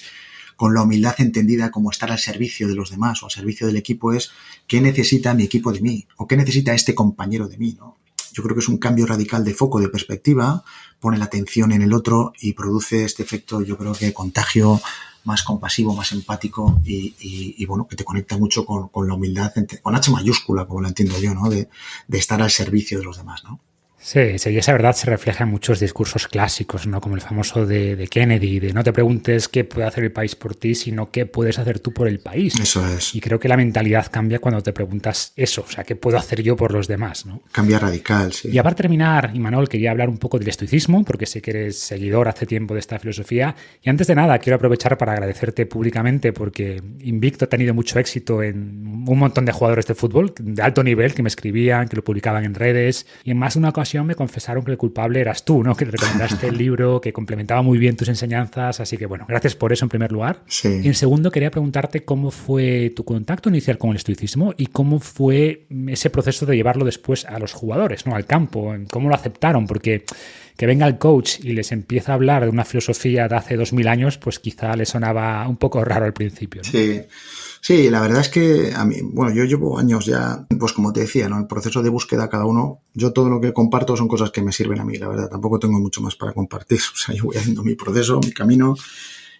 con la humildad entendida como estar al servicio de los demás o al servicio del equipo es ¿qué necesita mi equipo de mí? ¿O qué necesita este compañero de mí, ¿no? Yo creo que es un cambio radical de foco, de perspectiva, pone la atención en el otro y produce este efecto, yo creo que contagio más compasivo, más empático y bueno, que te conecta mucho con la humildad, con H mayúscula, como la entiendo yo, ¿no? De estar al servicio de los demás, ¿no? Sí, y esa verdad se refleja en muchos discursos clásicos, ¿no? Como el famoso de Kennedy, de no te preguntes qué puede hacer el país por ti, sino qué puedes hacer tú por el país. Eso es. Y creo que la mentalidad cambia cuando te preguntas eso, o sea, ¿qué puedo hacer yo por los demás, ¿no? Cambia radical, sí. Y para terminar, Imanol, quería hablar un poco del estoicismo, porque sé que eres seguidor hace tiempo de esta filosofía. Y antes de nada, quiero aprovechar para agradecerte públicamente, porque Invicto ha tenido mucho éxito en un montón de jugadores de fútbol de alto nivel que me escribían, que lo publicaban en redes, y en más de una ocasión me confesaron que el culpable eras tú, ¿no? Que le recomendaste el libro, que complementaba muy bien tus enseñanzas, así que bueno, gracias por eso en primer lugar. Sí. Y en segundo quería preguntarte cómo fue tu contacto inicial con el estoicismo y cómo fue ese proceso de llevarlo después a los jugadores, ¿no? Al campo, cómo lo aceptaron, porque que venga el coach y les empieza a hablar de una filosofía de hace 2000 años, pues quizá les sonaba un poco raro al principio, ¿no? Sí, la verdad es que a mí, bueno, yo llevo años ya, pues como te decía, ¿no? El proceso de búsqueda cada uno, yo todo lo que comparto son cosas que me sirven a mí, la verdad, tampoco tengo mucho más para compartir, o sea, yo voy haciendo mi proceso, mi camino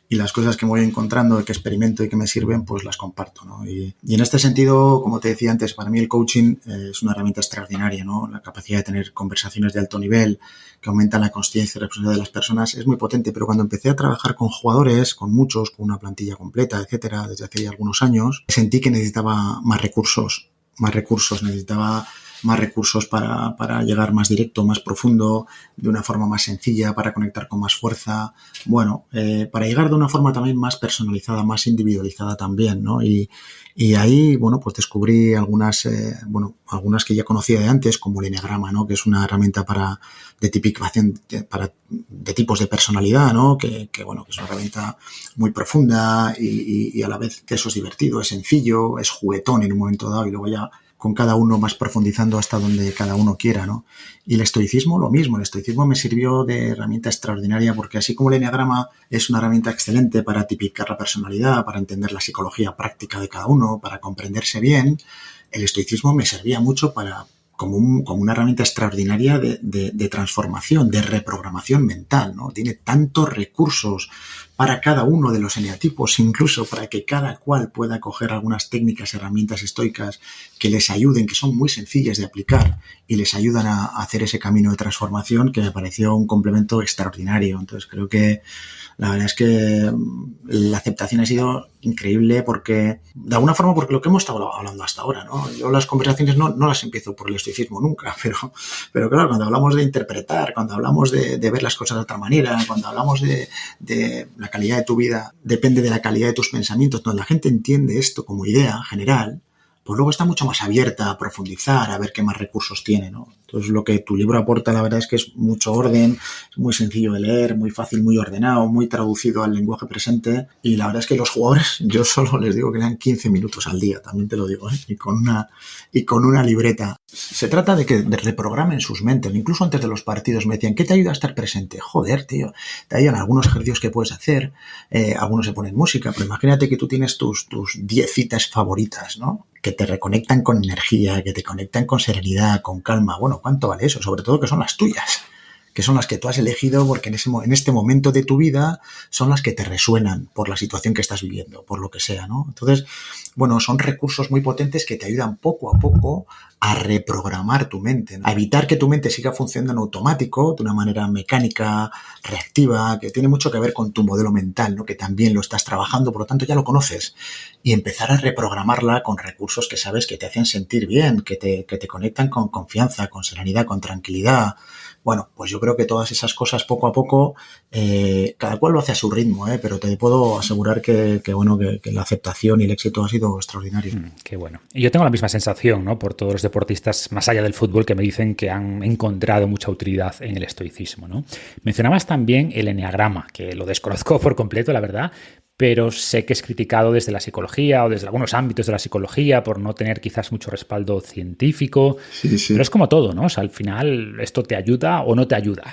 y las cosas que me voy encontrando, que experimento y que me sirven, pues las comparto, ¿no? Y en este sentido, como te decía antes, para mí el coaching es una herramienta extraordinaria, ¿no? La capacidad de tener conversaciones de alto nivel que aumentan la consciencia y responsabilidad de las personas es muy potente, pero cuando empecé a trabajar con jugadores, con muchos, con una plantilla completa, etcétera, desde hace ya algunos años, sentí que necesitaba más recursos, necesitaba más recursos para llegar más directo, más profundo, de una forma más sencilla, para conectar con más fuerza, bueno, para llegar de una forma también más personalizada, más individualizada también, ¿no? Y ahí, bueno, pues descubrí algunas que ya conocía de antes, como el Enneagrama, ¿no? Que es una herramienta de tipificación de tipos de personalidad, ¿no? Que bueno, que es una herramienta muy profunda y a la vez que eso es divertido, es sencillo, es juguetón en un momento dado y luego ya con cada uno más profundizando hasta donde cada uno quiera, ¿no? Y el estoicismo, lo mismo. El estoicismo me sirvió de herramienta extraordinaria porque así como el Enneagrama es una herramienta excelente para tipificar la personalidad, para entender la psicología práctica de cada uno, para comprenderse bien, el estoicismo me servía mucho como una herramienta extraordinaria de transformación, de reprogramación mental, ¿no? Tiene tantos recursos para cada uno de los eneatipos, incluso para que cada cual pueda coger algunas técnicas, herramientas estoicas que les ayuden, que son muy sencillas de aplicar y les ayudan a hacer ese camino de transformación que me pareció un complemento extraordinario. Entonces creo que la verdad es que la aceptación ha sido increíble porque, de alguna forma, porque lo que hemos estado hablando hasta ahora, ¿no? Yo las conversaciones no las empiezo por el estoicismo nunca, pero claro, cuando hablamos de interpretar, cuando hablamos de ver las cosas de otra manera, cuando hablamos de la calidad de tu vida, depende de la calidad de tus pensamientos, donde la gente entiende esto como idea general, pues luego está mucho más abierta a profundizar, a ver qué más recursos tiene, ¿no? Entonces, lo que tu libro aporta, la verdad es que es mucho orden, es muy sencillo de leer, muy fácil, muy ordenado, muy traducido al lenguaje presente. Y la verdad es que los jugadores, yo solo les digo que lean 15 minutos al día, también te lo digo, ¿eh? Y con una libreta. Se trata de que reprogramen sus mentes. Incluso antes de los partidos me decían, ¿qué te ayuda a estar presente? Joder, tío, te ayudan algunos ejercicios que puedes hacer, algunos se ponen música, pero imagínate que tú tienes tus 10 citas favoritas, ¿no? Que te reconectan con energía, que te conectan con serenidad, con calma. Bueno, ¿cuánto vale eso? Sobre todo que son las tuyas, que son las que tú has elegido porque en este momento de tu vida son las que te resuenan por la situación que estás viviendo, por lo que sea, ¿no? Entonces, bueno, son recursos muy potentes que te ayudan poco a poco a reprogramar tu mente, ¿no? A evitar que tu mente siga funcionando en automático, de una manera mecánica, reactiva, que tiene mucho que ver con tu modelo mental, ¿no? Que también lo estás trabajando, por lo tanto ya lo conoces, y empezar a reprogramarla con recursos que sabes que te hacen sentir bien, que te conectan con confianza, con serenidad, con tranquilidad. Bueno, pues yo creo que todas esas cosas poco a poco, cada cual lo hace a su ritmo, pero te puedo asegurar que la aceptación y el éxito ha sido extraordinario. Qué bueno. Y yo tengo la misma sensación, ¿no? Por todos los deportistas más allá del fútbol que me dicen que han encontrado mucha utilidad en el estoicismo, ¿no? Mencionabas también el eneagrama, que lo desconozco por completo, la verdad, pero sé que es criticado desde la psicología o desde algunos ámbitos de la psicología por no tener quizás mucho respaldo científico. Sí, sí. Pero es como todo, ¿no? O sea, al final esto te ayuda o no te ayuda.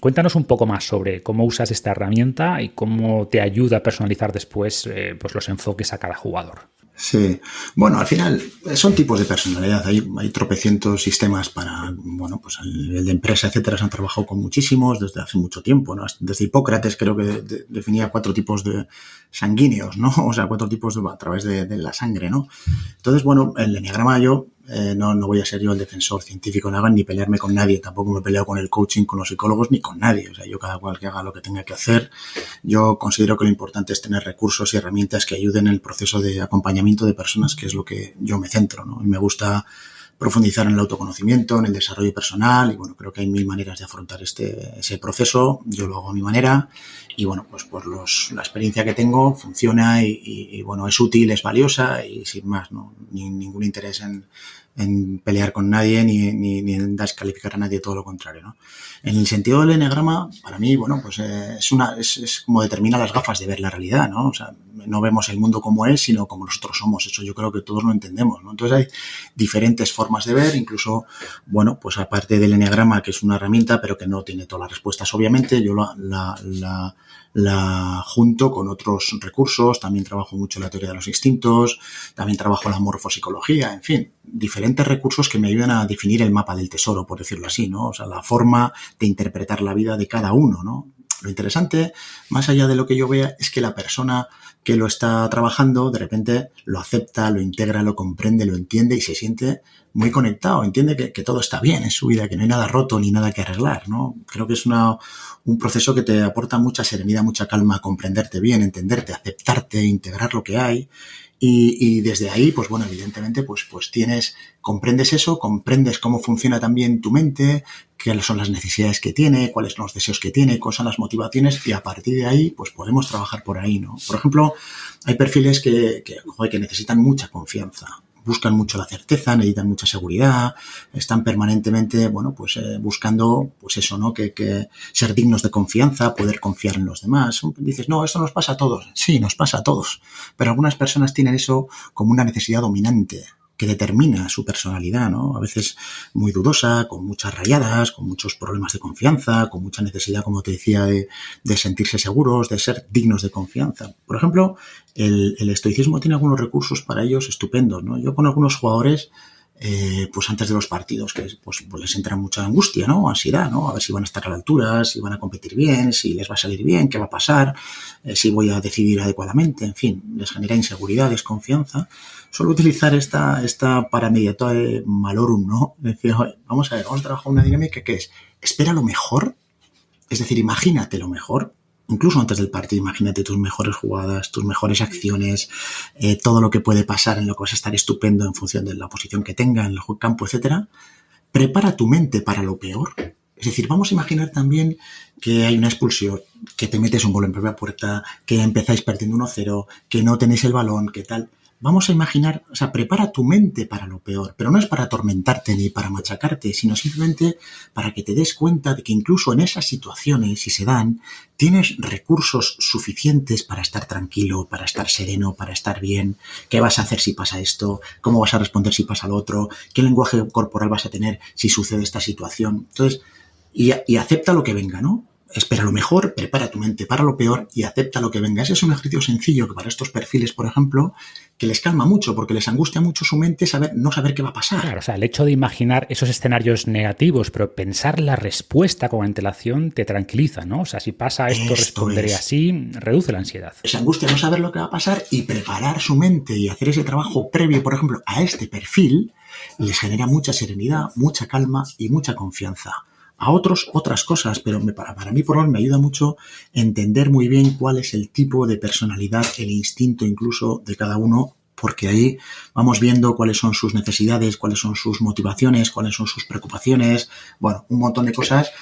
Cuéntanos un poco más sobre cómo usas esta herramienta y cómo te ayuda a personalizar después pues los enfoques a cada jugador. Sí, bueno, al final son tipos de personalidad. Hay tropecientos sistemas para, bueno, pues a nivel de empresa, etcétera. Se han trabajado con muchísimos desde hace mucho tiempo, ¿no? Desde Hipócrates creo que definía 4 tipos de sanguíneos, ¿no? O sea, 4 tipos a través de la sangre, ¿no? Entonces, bueno, el eneagrama no voy a ser yo el defensor científico ni pelearme con nadie. Tampoco me peleo con el coaching, con los psicólogos, ni con nadie. O sea, yo cada cual que haga lo que tenga que hacer. Yo considero que lo importante es tener recursos y herramientas que ayuden en el proceso de acompañamiento de personas, que es lo que yo me centro, ¿no? Y me gusta profundizar en el autoconocimiento, en el desarrollo personal, y bueno, creo que hay 1000 maneras de afrontar ese proceso. Yo lo hago a mi manera y bueno, pues por la experiencia que tengo funciona y bueno, es útil, es valiosa y sin más, ¿no? Ningún interés en pelear con nadie ni en descalificar a nadie, todo lo contrario, ¿no? En el sentido del eneagrama, para mí, bueno, pues es como determina las gafas de ver la realidad, ¿no? O sea, no vemos el mundo como es, sino como nosotros somos. Eso yo creo que todos lo entendemos, ¿no? Entonces hay diferentes formas de ver, incluso, bueno, pues aparte del eneagrama, que es una herramienta, pero que no tiene todas las respuestas, obviamente, yo la junto con otros recursos. También trabajo mucho la teoría de los instintos, también trabajo la morfopsicología, en fin, diferentes recursos que me ayudan a definir el mapa del tesoro, por decirlo así, ¿no? O sea, la forma de interpretar la vida de cada uno, ¿no? Lo interesante, más allá de lo que yo vea, es que la persona que lo está trabajando, de repente lo acepta, lo integra, lo comprende, lo entiende y se siente muy conectado, entiende que todo está bien en su vida, que no hay nada roto ni nada que arreglar, ¿no? Creo que es un proceso que te aporta mucha serenidad, mucha calma, comprenderte bien, entenderte, aceptarte, integrar lo que hay. Y desde ahí, pues bueno, evidentemente, pues comprendes eso, comprendes cómo funciona también tu mente, qué son las necesidades que tiene, cuáles son los deseos que tiene, cuáles son las motivaciones, y a partir de ahí, pues podemos trabajar por ahí, ¿no? Por ejemplo, hay perfiles que necesitan mucha confianza, buscan mucho la certeza, necesitan mucha seguridad, están permanentemente, bueno, pues buscando, pues eso, ¿no? Que ser dignos de confianza, poder confiar en los demás. Dices, no, esto nos pasa a todos. Sí, nos pasa a todos. Pero algunas personas tienen eso como una necesidad dominante que determina su personalidad, ¿no? A veces muy dudosa, con muchas rayadas, con muchos problemas de confianza, con mucha necesidad, como te decía, de sentirse seguros, de ser dignos de confianza. Por ejemplo, el estoicismo tiene algunos recursos para ellos estupendos, ¿no? Yo con algunos jugadores, pues antes de los partidos, que pues les entra mucha angustia, ¿no? Ansiedad, ¿no? A ver si van a estar a la altura, si van a competir bien, si les va a salir bien, qué va a pasar, si voy a decidir adecuadamente, en fin, les genera inseguridad, desconfianza. Suelo utilizar esta paramediatore malorum, ¿no? Es decir, vamos a trabajar una dinámica que es, espera lo mejor, es decir, imagínate lo mejor, incluso antes del partido, imagínate tus mejores jugadas, tus mejores acciones, todo lo que puede pasar, en lo que vas a estar estupendo en función de la posición que tenga en el campo, etcétera. Prepara tu mente para lo peor. Es decir, vamos a imaginar también que hay una expulsión, que te metes un gol en propia puerta, que empezáis perdiendo 1-0, que no tenéis el balón, que tal. vamos a imaginar, o sea, prepara tu mente para lo peor, pero no es para atormentarte ni para machacarte, sino simplemente para que te des cuenta de que incluso en esas situaciones, si se dan, tienes recursos suficientes para estar tranquilo, para estar sereno, para estar bien. ¿Qué vas a hacer si pasa esto? ¿Cómo vas a responder si pasa lo otro? ¿Qué lenguaje corporal vas a tener si sucede esta situación? Entonces, y acepta lo que venga, ¿no? Espera lo mejor, prepara tu mente para lo peor y acepta lo que venga. Ese es un ejercicio sencillo que para estos perfiles, por ejemplo, que les calma mucho porque les angustia mucho su mente no saber qué va a pasar. Claro, o sea, el hecho de imaginar esos escenarios negativos, pero pensar la respuesta con antelación te tranquiliza, ¿no? O sea, si pasa esto responderé así, reduce la ansiedad. Esa angustia no saber lo que va a pasar y preparar su mente y hacer ese trabajo previo, por ejemplo, a este perfil, les genera mucha serenidad, mucha calma y mucha confianza. A otros, otras cosas, pero para mí, por lo menos, me ayuda mucho entender muy bien cuál es el tipo de personalidad, el instinto incluso de cada uno, porque ahí vamos viendo cuáles son sus necesidades, cuáles son sus motivaciones, cuáles son sus preocupaciones, bueno, un montón de cosas.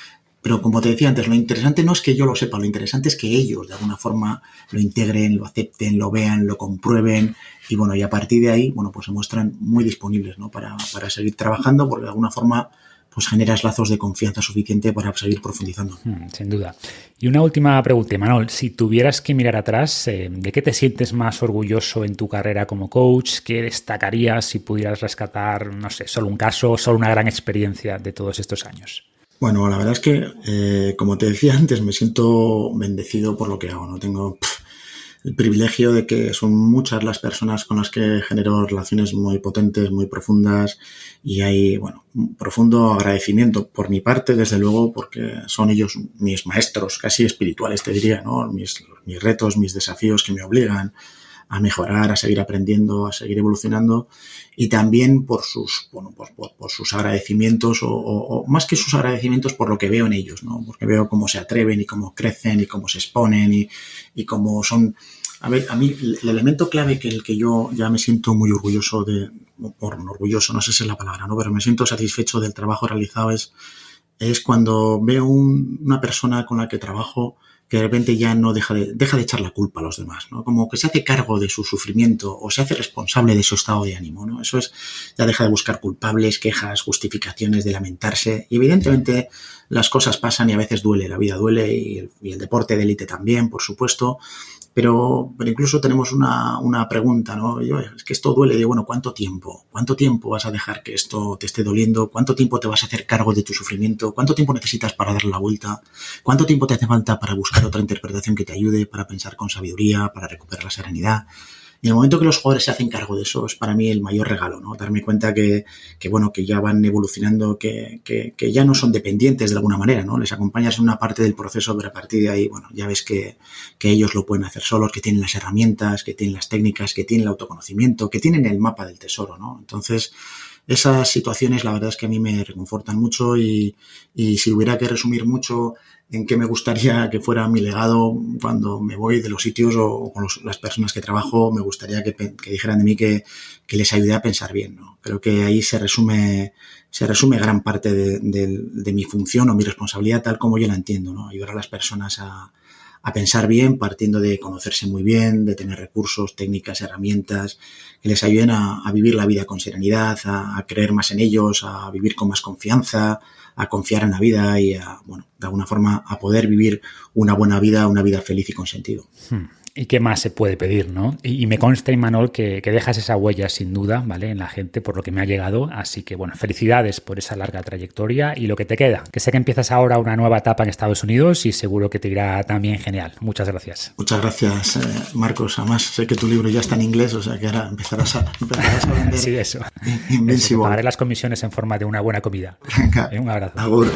Pero como te decía antes, lo interesante no es que yo lo sepa, lo interesante es que ellos de alguna forma lo integren, lo acepten, lo vean, lo comprueben y bueno, y a partir de ahí, bueno, pues se muestran muy disponibles, ¿no? Para seguir trabajando, porque de alguna forma pues generas lazos de confianza suficiente para seguir profundizando. Sin duda. Y una última pregunta, Imanol. Si tuvieras que mirar atrás, ¿de qué te sientes más orgulloso en tu carrera como coach? ¿Qué destacarías si pudieras rescatar, no sé, solo un caso, solo una gran experiencia de todos estos años? Bueno, la verdad es que, como te decía antes, me siento bendecido por lo que hago, ¿no? Tengo el privilegio de que son muchas las personas con las que genero relaciones muy potentes, muy profundas y hay, bueno, un profundo agradecimiento por mi parte, desde luego, porque son ellos mis maestros casi espirituales, te diría, ¿no? Mis retos, mis desafíos que me obligan a mejorar, a seguir aprendiendo, a seguir evolucionando y también por sus, bueno, por sus agradecimientos o más que sus agradecimientos por lo que veo en ellos, ¿no? Porque veo cómo se atreven y cómo crecen y cómo se exponen y cómo son. A ver, a mí el elemento clave que el que yo ya me siento muy orgulloso orgulloso, no sé si es la palabra, ¿no? Pero me siento satisfecho del trabajo realizado es cuando veo una persona con la que trabajo que de repente ya no deja de echar la culpa a los demás, ¿no? Como que se hace cargo de su sufrimiento o se hace responsable de su estado de ánimo, ¿no? Eso es, ya deja de buscar culpables, quejas, justificaciones, de lamentarse. Y evidentemente las cosas pasan y a veces duele, la vida duele y el deporte de élite también, por supuesto. Pero incluso tenemos una pregunta, ¿no? Es que esto duele. Digo, bueno, ¿cuánto tiempo? ¿Cuánto tiempo vas a dejar que esto te esté doliendo? ¿Cuánto tiempo te vas a hacer cargo de tu sufrimiento? ¿Cuánto tiempo necesitas para darle la vuelta? ¿Cuánto tiempo te hace falta para buscar otra interpretación que te ayude, para pensar con sabiduría, para recuperar la serenidad? Y en el momento que los jugadores se hacen cargo de eso, es para mí el mayor regalo, ¿no? Darme cuenta que ya van evolucionando, que ya no son dependientes de alguna manera, ¿no? Les acompañas en una parte del proceso, pero a partir de ahí, bueno, ya ves que ellos lo pueden hacer solos, que tienen las herramientas, que tienen las técnicas, que tienen el autoconocimiento, que tienen el mapa del tesoro, ¿no? Entonces, esas situaciones la verdad es que a mí me reconfortan mucho y si hubiera que resumir mucho en qué me gustaría que fuera mi legado cuando me voy de los sitios o con las personas que trabajo, me gustaría que dijeran de mí que les ayude a pensar bien, ¿no? Creo que ahí se resume gran parte de mi función o mi responsabilidad tal como yo la entiendo, ¿no? Ayudar a las personas a pensar bien, partiendo de conocerse muy bien, de tener recursos, técnicas, herramientas que les ayuden a vivir la vida con serenidad, a creer más en ellos, a vivir con más confianza, a confiar en la vida y de alguna forma a poder vivir una buena vida, una vida feliz y con sentido. ¿Y qué más se puede pedir, no? Y me consta, Imanol, que dejas esa huella sin duda, ¿vale? En la gente, por lo que me ha llegado. Así que, bueno, felicidades por esa larga trayectoria y lo que te queda. Que sé que empiezas ahora una nueva etapa en Estados Unidos y seguro que te irá también genial. Muchas gracias. Muchas gracias, Marcos. Además, sé que tu libro ya está en inglés, o sea que ahora empezarás a vender. Sí, eso. Invincible. Pagaré las comisiones en forma de una buena comida. Venga, Un abrazo. Agur.